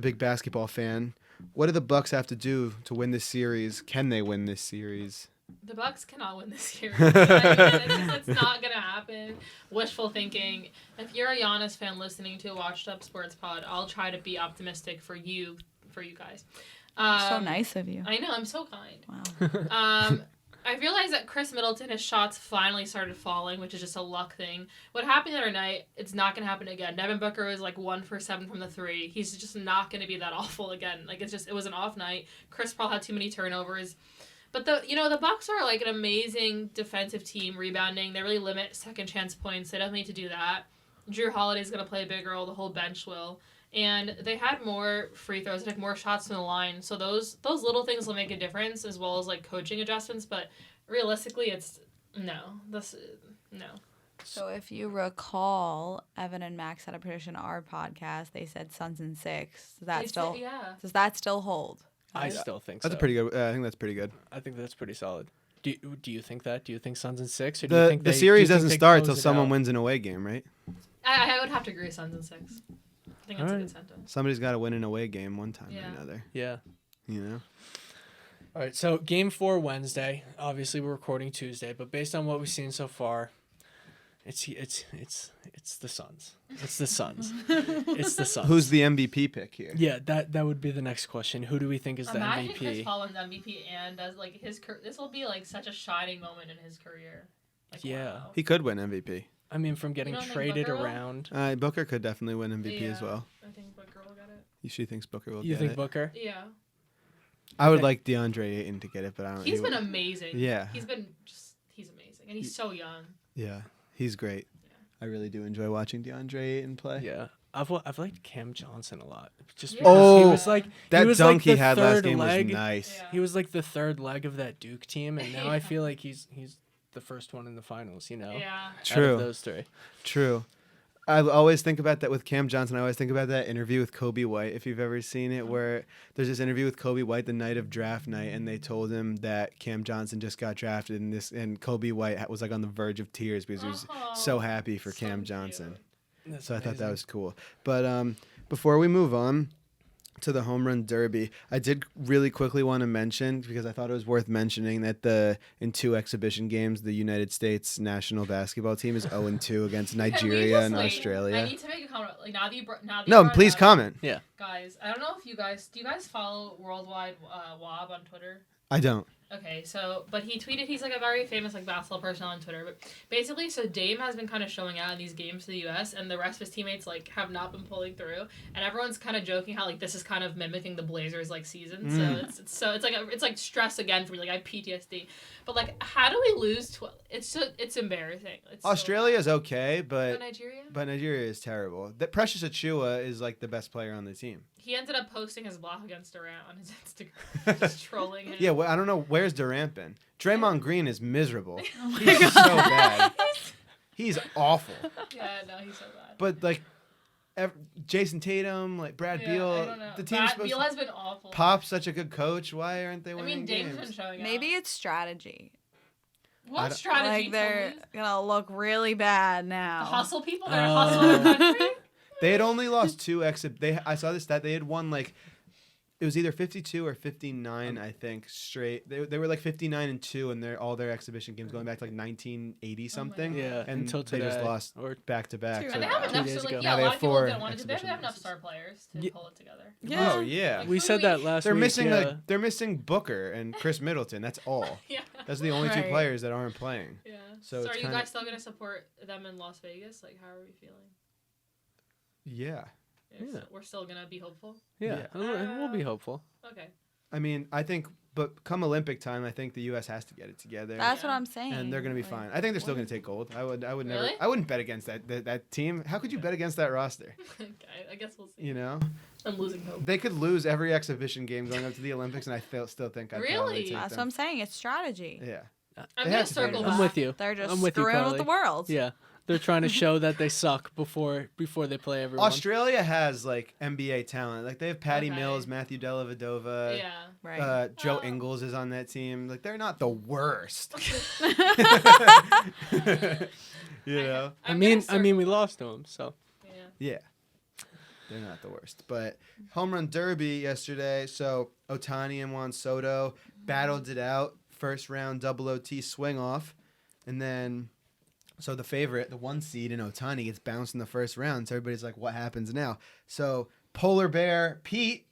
big basketball fan, what do the Bucks have to do to win this series? Can they win this series? The Bucks cannot win this series. It's not gonna happen. Wishful thinking. If you're a Giannis fan listening to a Washed Up Sports Pod, I'll try to be optimistic for you guys. So nice of you. I know, I'm so kind. Wow. I realized that Chris Middleton, his shots finally started falling, which is just a luck thing. What happened the other night, it's not going to happen again. Devin Booker was 1 for 7 from the 3. He's just not going to be that awful again. It was an off night. Chris Paul had too many turnovers. But the Bucks are an amazing defensive team, rebounding. They really limit second chance points. They definitely need to do that. Drew Holiday's going to play a big role. The whole bench will. And they had more free throws, they took more shots from the line. So those little things will make a difference, as well as coaching adjustments. But realistically, it's No, no. So if you recall, Evan and Max had a prediction our podcast. They said Suns in 6. Does that still hold? I still think That's so. a pretty good. I think that's pretty good. I think that's pretty solid. Do you think that? Do you think Suns in 6? Or do you think The do series you think doesn't they start close till it someone out? wins an away game, right? I would have to agree Suns in 6. I think that's a Alright. good sentence. Somebody's got to win an away game one time Yeah. or another. Yeah. You know. All right, so game 4 Wednesday. Obviously, we're recording Tuesday, but based on what we've seen so far, it's the Suns. It's the Suns. It's the Suns. Who's the MVP pick here? Yeah, that would be the next question. Who do we think is the Imagine Chris MVP? Paul wins MVP and does like this will be like such a shining moment in his career. Like, Yeah. wow. He could win MVP. I mean, from getting don't think traded Booker will? around. Booker could definitely win MVP as Yeah. well. I think Booker will get it. She thinks Booker will You get think it. Booker? Yeah. I would like DeAndre Ayton to get it, but I don't. He's been amazing. Yeah. He's amazing. And he's so young. Yeah, he's great. I really do enjoy watching DeAndre Ayton play. Yeah. I've liked Cam Johnson a lot. Just Yeah. because he Oh, was like That he was dunk like he the had last third game leg. was nice. Yeah. He was like the third leg of that Duke team, and now I Yeah. feel like he's the first one in the finals. You know. Yeah. Out True. of those three. True. I always think about that with Cam Johnson. I always think about that interview with Kobe White, if you've ever seen it, where there's this interview with Kobe White the night of draft night, and they told him that Cam Johnson just got drafted, and Kobe White was like on the verge of tears because he was so happy for so Cam cute. Johnson. That's So I thought that amazing. was cool. But before we move on to the home run derby, I did really quickly want to mention, because I thought it was worth mentioning, that in 2 exhibition games, the United States national basketball team is 0-2 against Can we Nigeria just, and like, Australia. I need to make a comment. Like now that you No, brought it please up, comment. guys. I don't know if do you guys follow Worldwide Wob on Twitter? I don't. Okay, but he tweeted, he's like a very famous like basketball person on Twitter, but basically, so Dame has been kind of showing out in these games for the U.S. and the rest of his teammates like have not been pulling through, and everyone's kind of joking how like this is kind of mimicking the Blazers like season, so it's like stress again for me, like I have PTSD, but like how do we lose? It's embarrassing. It's Australia's okay, but but Nigeria. is terrible. That Precious Achua is like the best player on the team. He ended up posting his block against Durant on his Instagram, just trolling him. Yeah, well, I don't know. Where's Durant been? Draymond Green is miserable. He's so bad. He's awful. Yeah, no, he's so bad. But like, Jason Tatum, like Brad Yeah, Beal, I don't know. the team's supposed Beal to. has been awful. Pop's such a good coach. Why aren't they I winning mean, Dame's been games? showing out. Maybe it's strategy. I What don't- strategy? Like they're Tony? gonna look really bad now. The hustle people that are hustling the country? They had only lost 2 I saw this stat. They had won like. It was either 52 or 59, I think, straight. They were like 59-2 in all their exhibition games going back to like 1980 something. Yeah, and until they just today, lost or back to back. Two. so- And they have 2 enough, days so like, ago. yeah, Now a they lot have of people 4 didn't want to do. They exhibition have enough games. star players to Yeah. pull it together. Yeah. Oh yeah. we said that last They're week. missing yeah. they're missing Booker and Chris Middleton. That's all. Yeah. That's the only 2 Right. players that aren't playing. Yeah. So So, it's are you kinda- guys still gonna support them in Las Vegas? Like, how are we feeling? Yeah. Yeah. We're still gonna be hopeful. Yeah, we'll be hopeful. Okay. I mean, I think, but come Olympic time, I think the U.S. has to get it together, That's Yeah. what I'm saying. and they're going to be Like, fine. I think they're still going to take gold. I would never. Really? I wouldn't bet against that team. How could you bet against that roster? Okay. I guess we'll see. You know, I'm losing hope. they could lose every exhibition game going up to the Olympics, and I still think I'd probably Really? take That's what them. I'm saying. It's strategy. Yeah. I'm They gonna have to circle figure it back. I'm with you. They're just I'm with you, screwing with Carly. the world. Yeah, they're trying to show that they suck before they play everyone. Australia has like NBA talent. Like they have Patty Okay. Mills, Matthew Dellavedova. Yeah. Right. Joe Oh. Ingles is on that team. Like they're not the worst. You know. I I'm mean, gonna we lost to them, so Yeah. Yeah. They're not the worst. But home run derby yesterday. So Otani and Juan Soto battled it out. First round double OT swing off. And then, so the favorite, the 1 seed in Otani gets bounced in the first round. So everybody's like, what happens now? So Polar Bear Pete,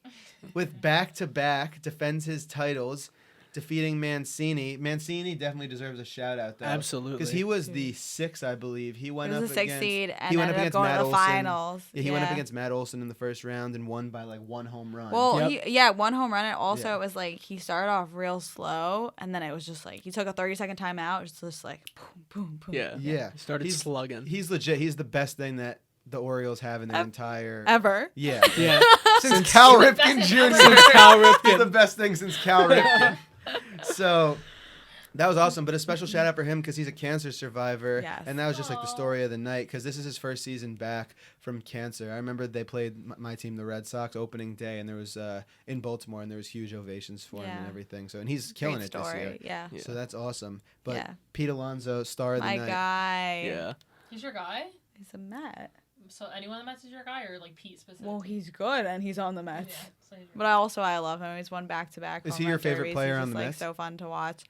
with back-to-back, defends his titles, defeating Mancini. Mancini definitely deserves a shout-out, though. absolutely. Because he was the 6, I believe. He went It up was a 6 against... seed and he went ended up up against going Matt to the Olson. finals. Yeah, he went up against Matt Olson in the first round and won by like 1 home run. Well, Yep. 1 home run. And also, Yeah. it was like he started off real slow, and then it was just like he took a 30-second timeout. It's just like boom, boom, boom. yeah, Yeah. He started He's- slugging. He's legit. He's the best thing that the Orioles have in their Ev- entire... Ever. Yeah. yeah, Since Cal Best Ripken thing Jr. ever. Cal He's the Ripken. best thing since Cal Ripken. So That was awesome, but a special shout out for him because he's a cancer survivor, Yes. and that was just like the Aw. story of the night because this is his first season back from cancer. I remember they played my team, the Red Sox, opening day, and there was in Baltimore, and there was huge ovations for him and Yeah. everything. So, and he's killing Great it this story. year. Yeah. Yeah. So that's awesome. But Yeah. Pete Alonso, star of the My night. guy. Yeah. He's your guy? He's a Met. So anyone that Mets is your guy, or like Pete specifically? Well, he's good and he's on the Yeah, Mets. so he's your But I love him. He's won back-to-back. Is he home your run favorite derbies. player He's on just, the like Mets? so fun to watch.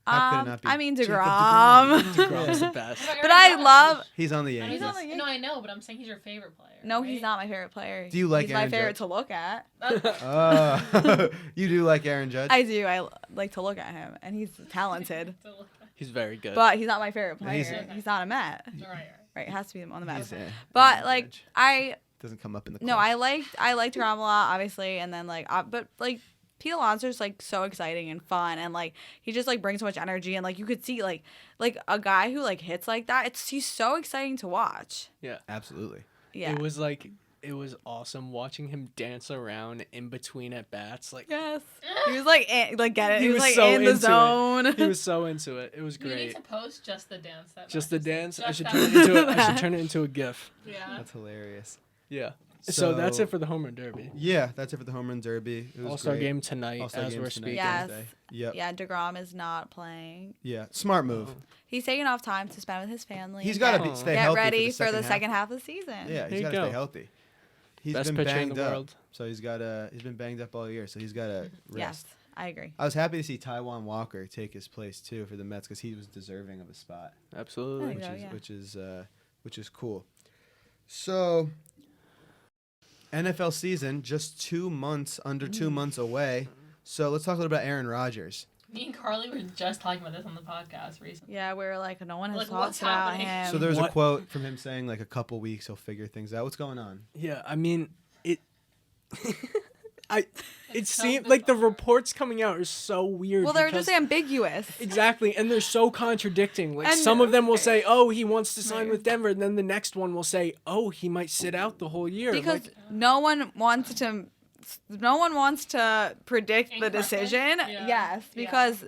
How could it not be I mean Jacob DeGrom. DeGrom's the best. What about But Aaron I Judge? love. He's on the And Yankees. he's on the no, I know, but I'm saying he's your favorite player. No, right? he's not my favorite player. Do you like He's my Aaron favorite Judge? to look at. You do like Aaron Judge? I do. I like to look at him, and he's talented. He's very good. But he's not my favorite player. He's- He's not a Met. All right. Right, it has to be on the Mets. He's, But Aaron like Judge. I Doesn't come up in the no, clutch. I liked DeGrom a lot, obviously, and then like but like Pete Alonso's like so exciting and fun, and like he just like brings so much energy, and like you could see like a guy who like hits like that. He's so exciting to watch. Absolutely. Yeah. It was awesome watching him dance around in between at bats. Like Yes. He was like get it. He He was was like so in the into it. zone. he was so into it. It was We need great. to post just the dance. That Just the Max dance. did. I Just should that turn it one. into I should turn it into a GIF. Yeah. That's hilarious. Yeah. So that's it for the home run derby. Yeah, that's it for the home run derby. It was All-Star great. game tonight All-Star as games we're tonight, speaking. Yes. Thursday. Yep. Yeah, DeGrom is not playing. Yeah. Smart move. He's taking off time to spend with his family. He's and got get- to stay get healthy ready for the second half. half of the season. Yeah, There he's you got to go. stay healthy. He's Best been pitcher in banged the up, world. so he's been banged up all year, so he's got to rest. Yes, I agree. I was happy to see Taiwan Walker take his place too for the Mets because he was deserving of a spot, Absolutely. There you go. yeah. which is cool. So, NFL season just 2 months, under 2 months away. So let's talk a little about Aaron Rodgers. Me and Carly were just talking about this on the podcast recently. Yeah, we were like, no one has Like, talked what's about happening? him. So there was a What? quote from him saying like a couple weeks he'll figure things out. What's going on? Yeah, I mean it. It It's so seemed like the bizarre. reports coming out are so weird. well, they're because- just ambiguous. Exactly, and they're so contradicting. Like And- some of them will say, "Oh, he wants to sign Right. with Denver," and then the next one will say, "Oh, he might sit out the whole year." Because Like, no one wants to predict the Incorrectly? decision. Yeah. Yes, Yeah. because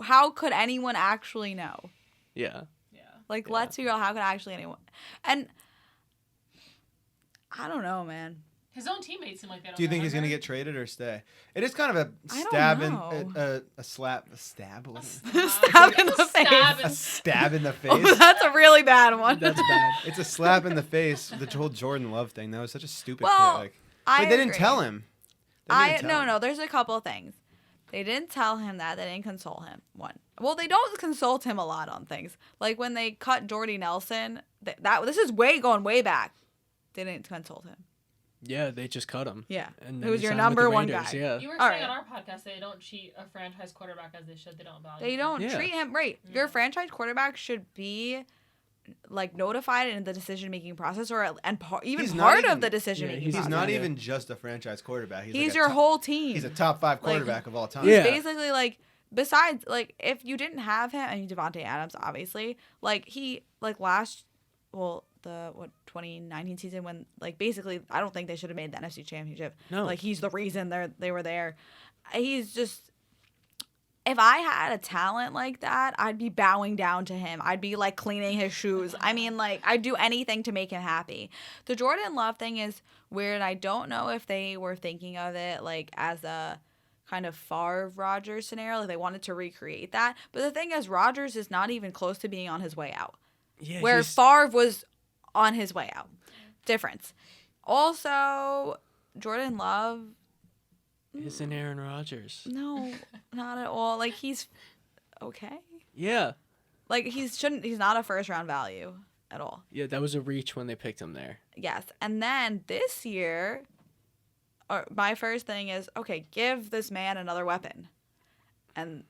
how could anyone actually know? yeah, Yeah. Like, Yeah. let's figure out how could actually anyone. And I don't know, man. His own teammates seem like they don't. Do you think know he's gonna him. get traded or stay? It is kind of a I don't stab in know. a stab. What is it? Stab in the Stab face. A stab in the face. Oh, that's a really bad one. that's bad. It's a slap in the face. The whole Jordan Love thing. That was such a stupid. Well, Like, I but they didn't agree. tell him. They didn't tell him. No. There's a couple of things. They didn't tell him that. They didn't consult him. One. Well, they don't consult him a lot on things. Like when they cut Jordy Nelson. This is going way back. They didn't consult him. Yeah, they just cut him. Yeah. And It then was he your signed with number the one Raiders, guy. Yeah. You were All saying right. on our podcast they don't treat a franchise quarterback as they should. They don't value. They him. don't Yeah. treat him right. Your franchise quarterback should be like notified in the decision making process, or even He's not part even- of the decision making. he's He's process. not Yeah. even just a franchise quarterback. He's like a your top- whole team. He's a top 5 quarterback of all time. Yeah. Basically, like besides, like if you didn't have him, and Devontae Adams, obviously, like he like the 2019 season when like basically I don't think they should have made the NFC Championship. No. Like he's the reason they were there. He's just. If I had a talent like that, I'd be bowing down to him. I'd be like cleaning his shoes. I mean, like I'd do anything to make him happy. The Jordan Love thing is weird. I don't know if they were thinking of it like as a kind of Favre Rodgers scenario. Like they wanted to recreate that. But the thing is, Rodgers is not even close to being on his way out. Yeah, Where he's- Favre was on his way out. Difference. Also, Jordan Love. isn't Aaron Rodgers. No, not at all. Like he's okay. Yeah. Like he's not a first round value at all. Yeah, that was a reach when they picked him there. Yes. And then this year my first thing is, okay, give this man another weapon. And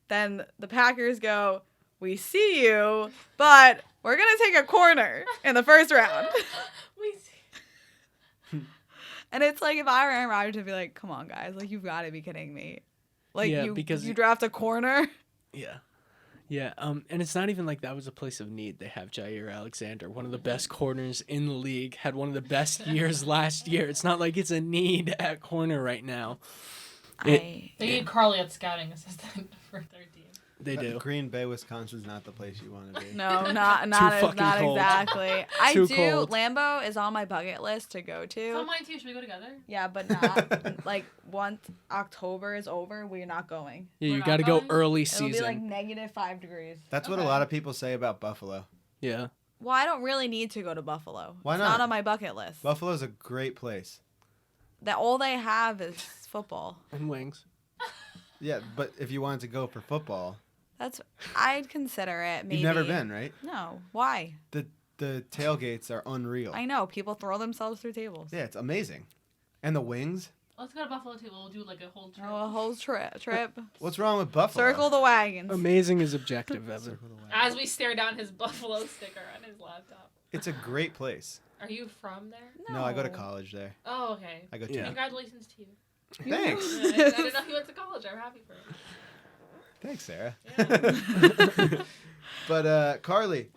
then the Packers go, "We see you, but we're going to take a corner in the first round." We see. And it's like if I were Aaron Rodgers, I'd be like, "Come on, guys! Like you've got to be kidding me! Like Yeah, you because- you draft a corner." Yeah. Yeah, and it's not even like that was a place of need. They have Jair Alexander, one of the best corners in the league, had one of the best years last year. It's not like it's a need at corner right now. They need Carly at scouting assistant for their team. They do. Green Bay, Wisconsin's not the place you want to be. No, not fucking cold. exactly. I Too do. cold. Lambeau is on my bucket list to go It's to. on mine too. Should we go together? Yeah, but not like once October is over, we're not going. Yeah, We're you not got to go going? early It'll season. be like -5 degrees. That's what a Okay. lot of people say about Buffalo. Yeah. Well, I don't really need to go to Buffalo. Why It's not? not on my bucket list. Buffalo's a great place. That all they have is football. And wings. Yeah, but if you wanted to go for football, I'd consider it. Maybe. you've never been, right? No. Why? The tailgates are unreal. I know people throw themselves through tables. Yeah, it's amazing. And the wings. Let's go to Buffalo too. We'll do like a whole trip. Oh, a whole trip. What's wrong with Buffalo? Circle the wagons. Amazing is objective, Evan. Circle the wagon. As we stare down his Buffalo sticker on his laptop. It's a great place. Are you from there? No, I go to college there. Oh, okay. I go to. Yeah. Congratulations to you. Thanks. I didn't know he went to college. I'm happy for him. Thanks, Sarah. Yeah. But Carly,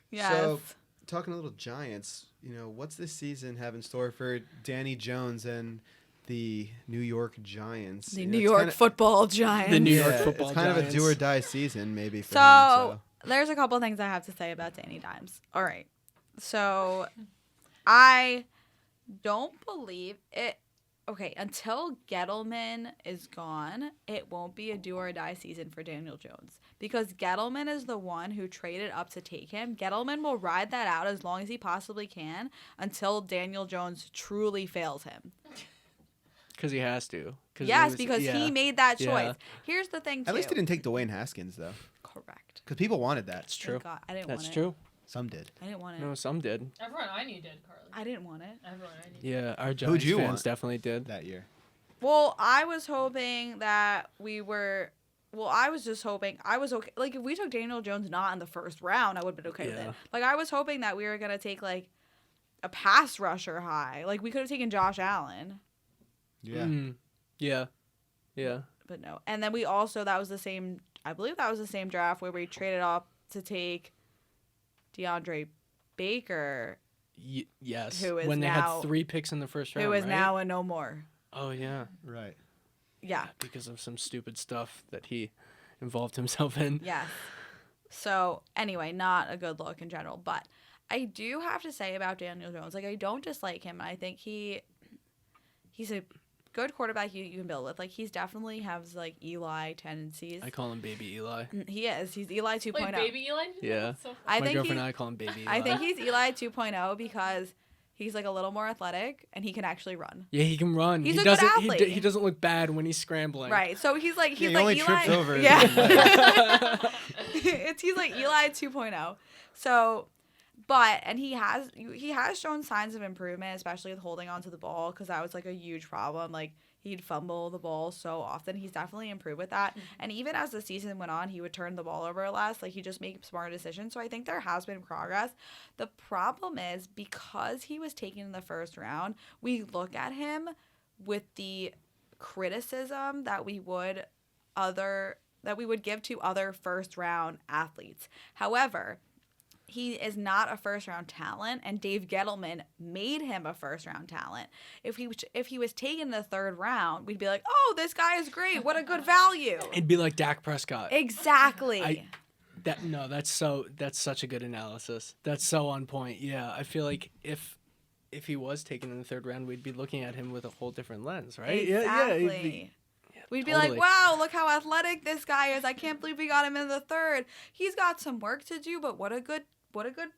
Yes. so talking a little Giants, what's this season have in store for Danny Jones and the New York Giants? The You know, New it's York kinda- Football Giants. The New Yeah, York Football it's kind of a Giants. do or die season, maybe for So, him. there's a couple things I have to say about Danny Dimes. All right. So I don't believe it. Okay, until Kettleman is gone, it won't be a do or die season for Daniel Jones because Kettleman is the one who traded up to take him. Kettleman will ride that out as long as he possibly can until Daniel Jones truly fails him. Because he has to. Yes, because he made that choice. Yeah. Here's the thing, too. At least he didn't take Dwayne Haskins though, Correct. because people wanted that. That's true. Thank God. I didn't That's want true. Some did. it. I didn't want it. No, some did. Everyone I knew did, Carly. I didn't want it. Everyone I knew. Yeah, our Who'd Giants you fans want? definitely did. That year. Well, I was hoping that we were. Well, I was just hoping I was okay. Like if we took Daniel Jones not in the first round, I would have been okay with Yeah. it. Like I was hoping that we were gonna take like a pass rusher high. Like we could have taken Josh Allen, Yeah. Mm. Yeah. Yeah. but no. And then we also that was the same. I believe that was the same draft where we traded off to take DeAndre Baker, Yes. Who is when they now- had 3 picks in the first round. who is right? now a no more. Oh yeah. Right. Yeah. Because of some stupid stuff that he involved himself in. Yes. So anyway, not a good look in general, but I do have to say about Daniel Jones, like I don't dislike him. I think he's a good quarterback you can build with. Like he's definitely has like Eli tendencies. I call him Baby Eli. He is. He's Eli 2.0. Like baby Eli? Yeah. That's so funny. I My think girlfriend he- and I call him Baby Eli. I think he's Eli 2.0 because he's like a little more athletic and he can actually run. Yeah, he can run. He's he a good doesn't. athlete. He doesn't look bad when he's scrambling. Right. So he's like he like only Eli. trips over. Yeah. He's like Eli 2.0. So, and he has shown signs of improvement, especially with holding onto the ball, because that was like a huge problem. Like he'd fumble the ball so often. He's definitely improved with that. And even as the season went on, he would turn the ball over less. Like he just made smarter decisions. So I think there has been progress. The problem is because he was taken in the first round, we look at him with the criticism that we would give to other first round athletes. However, he is not a first round talent, and Dave Kettleman made him a first round talent. If he was taken in the third round, we'd be like, "Oh, this guy is great. What a good value." It'd be like Dak Prescott. Exactly. That's such a good analysis. That's so on point. Yeah, I feel like if he was taken in the third round, we'd be looking at him with a whole different lens, right? Exactly. Yeah, We'd be totally. like, wow, look how athletic this guy is. I can't believe we got him in the third. He's got some work to do, but what a good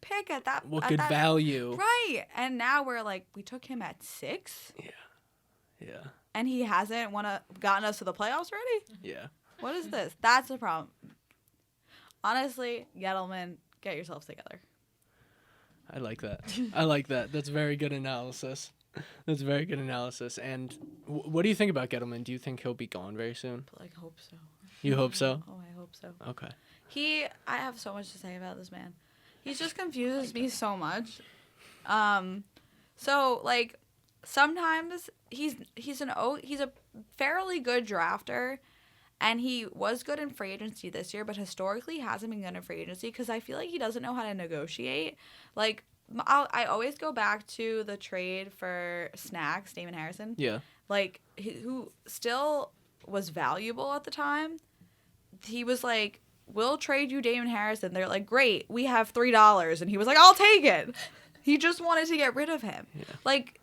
pick at that. What at good that, value? Right. And now we're like, we took him at 6, Yeah, and he hasn't gotten us to the playoffs already? yeah. What is this? That's the problem. Honestly, Kettleman, get yourselves together. I like that. I like that. That's very good analysis. That's very good analysis. And what do you think about Kettleman? Do you think he'll be gone very soon? But, hope so. You hope so? Oh, I hope so. Okay. I have so much to say about this man. He just confuses me so much. So sometimes he's a fairly good drafter, and he was good in free agency this year, but historically hasn't been good in free agency because I feel like he doesn't know how to negotiate. Like I always go back to the trade for Snacks, Damon Harrison. Yeah. Like who still was valuable at the time, he was like, we'll trade you Damon Harrison. They're like, great, we have $3. And he was like, I'll take it. He just wanted to get rid of him. Yeah. Like,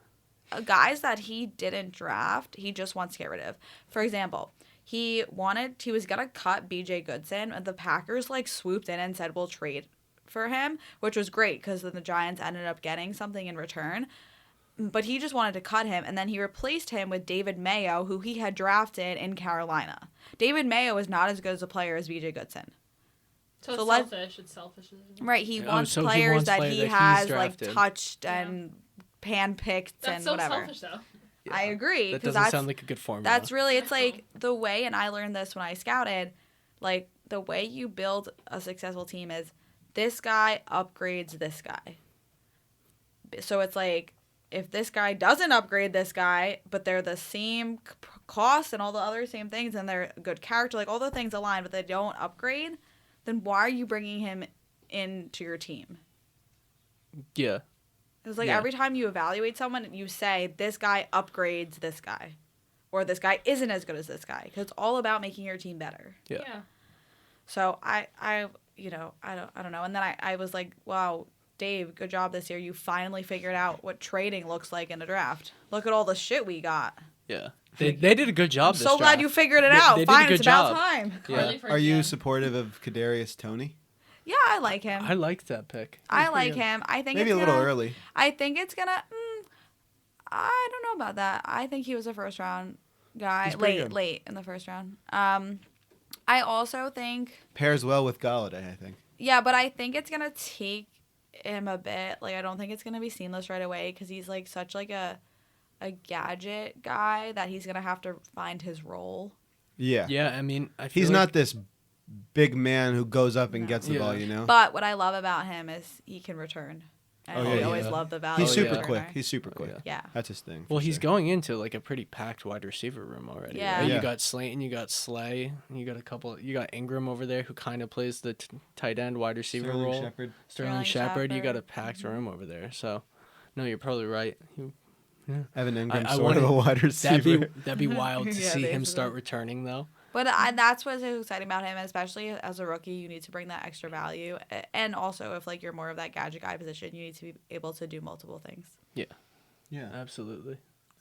guys that he didn't draft, he just wants to get rid of. For example, he was going to cut BJ Goodson, and the Packers, like, swooped in and said, we'll trade for him, which was great because then the Giants ended up getting something in return. But he just wanted to cut him, and then he replaced him with David Mayo, who he had drafted in Carolina. David Mayo is not as good as a player as BJ Goodson. So So it's let's- selfish. It's selfish. Isn't it? Right, he Oh, wants so he players wants that player he that he's has like drafted. touched Yeah. and handpicked That's and so whatever. selfish, though. Yeah. I agree, That because doesn't that's sound like a good formula. that's really, it's like the way, and I learned this when I scouted, like the way you build a successful team is this guy upgrades this guy. So it's like, if this guy doesn't upgrade this guy, but they're the same cost and all the other same things, and they're a good character, like all the things align, but they don't upgrade, then why are you bringing him into your team? Yeah. It's like Yeah. every time you evaluate someone, you say, this guy upgrades this guy. Or this guy isn't as good as this guy. Because it's all about making your team better. Yeah. So I don't know. And then I was like, wow, Dave, good job this year. You finally figured out what trading looks like in a draft. Look at all the shit we got. Yeah. They did a good job I'm this so glad draft. you figured it They- out. they did a Fine, good it's about job. time. Yeah. Carly for Are you GM. supportive of Kadarius Toney? Yeah, I like him. I liked that pick. I like him. I think Maybe it's a little gonna, early. I think it's gonna. I don't know about that. I think he was a first round guy. He's pretty good. Late in the first round. I also think. Pairs well with Galladay, I think. Yeah, but I think it's gonna take him a bit. Like, I don't think it's gonna be seamless right away because he's like such like a gadget guy that he's gonna have to find his role. Yeah. Yeah, I mean, I feel He's like not this big man who goes up and No. gets the Yeah. ball, you know? But what I love about him is he can return. And Oh, we yeah, always yeah. love the value. He's of a super yeah. quick. returner. He's super Oh, quick. yeah. Yeah. That's his thing. Well, for he's sure. going into like a pretty packed wide receiver room already. Yeah. Right? Yeah. You got Slayton, you got Slay, you got you got Ingram over there who kind of plays the tight end wide receiver Sterling role. Shepard. Sterling Sterling Shepard, you got a Shepard. packed room over there. So, no, you're probably right. Evan Ingram, I sort of a wide receiver. That'd be wild to Yeah, see him basically. start returning though. But that's what's so exciting about him, especially as a rookie. You need to bring that extra value, and also if like you're more of that gadget guy position, you need to be able to do multiple things. Yeah. Absolutely.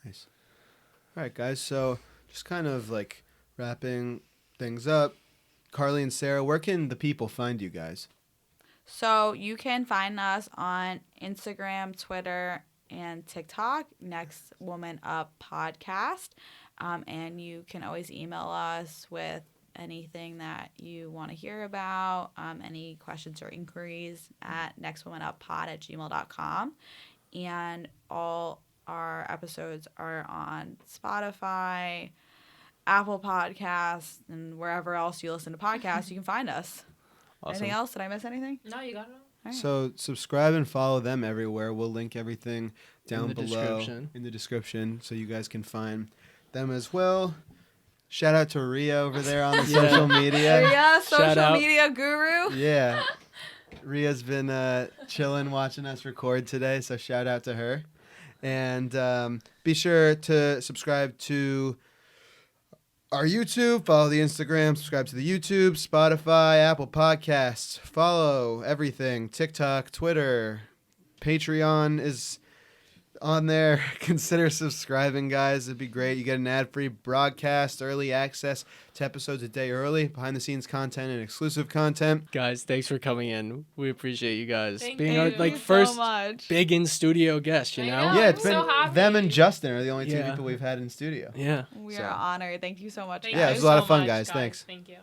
Nice. All right, guys. So just kind of like wrapping things up. Carly and Sarah, where can the people find you guys? So you can find us on Instagram, Twitter, and TikTok. Next Woman Up Podcast, and you can always email us with anything that you want to hear about, any questions or inquiries at nextwomanuppod@gmail.com. And all our episodes are on Spotify, Apple Podcasts, and wherever else you listen to podcasts, you can find us. Awesome. Anything else? Did I miss anything? No, you got it all. All right. So subscribe and follow them everywhere. We'll link everything down the below description. in the description so you guys can find them as well. Shout out to Rhea over there on the Yeah. social media. Rhea, social out. media guru. Yeah. Rhea's been chilling watching us record today, so shout out to her. And be sure to subscribe to our YouTube, follow the Instagram, subscribe to the YouTube, Spotify, Apple Podcasts, follow everything, TikTok, Twitter, Patreon is on there. Consider subscribing, guys. It'd be great. You get an ad-free broadcast, early access to episodes a day early, behind-the-scenes content, and exclusive content. Guys, thanks for coming in. We appreciate you guys Thank being you. our Thank you first so much. big in studio guest. You I know? know. Yeah, I'm it's been so happy. them and Justin are the only two Yeah. people we've had in studio. Yeah. We So- are honored. Thank you so much. Thank Yeah, it you was a lot of so fun, much, guys. Thanks. Thank you.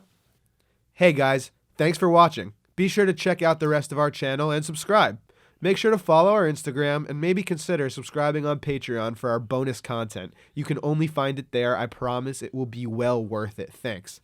Hey guys, thanks for watching. Be sure to check out the rest of our channel and subscribe. Make sure to follow our Instagram and maybe consider subscribing on Patreon for our bonus content. You can only find it there. I promise it will be well worth it. Thanks.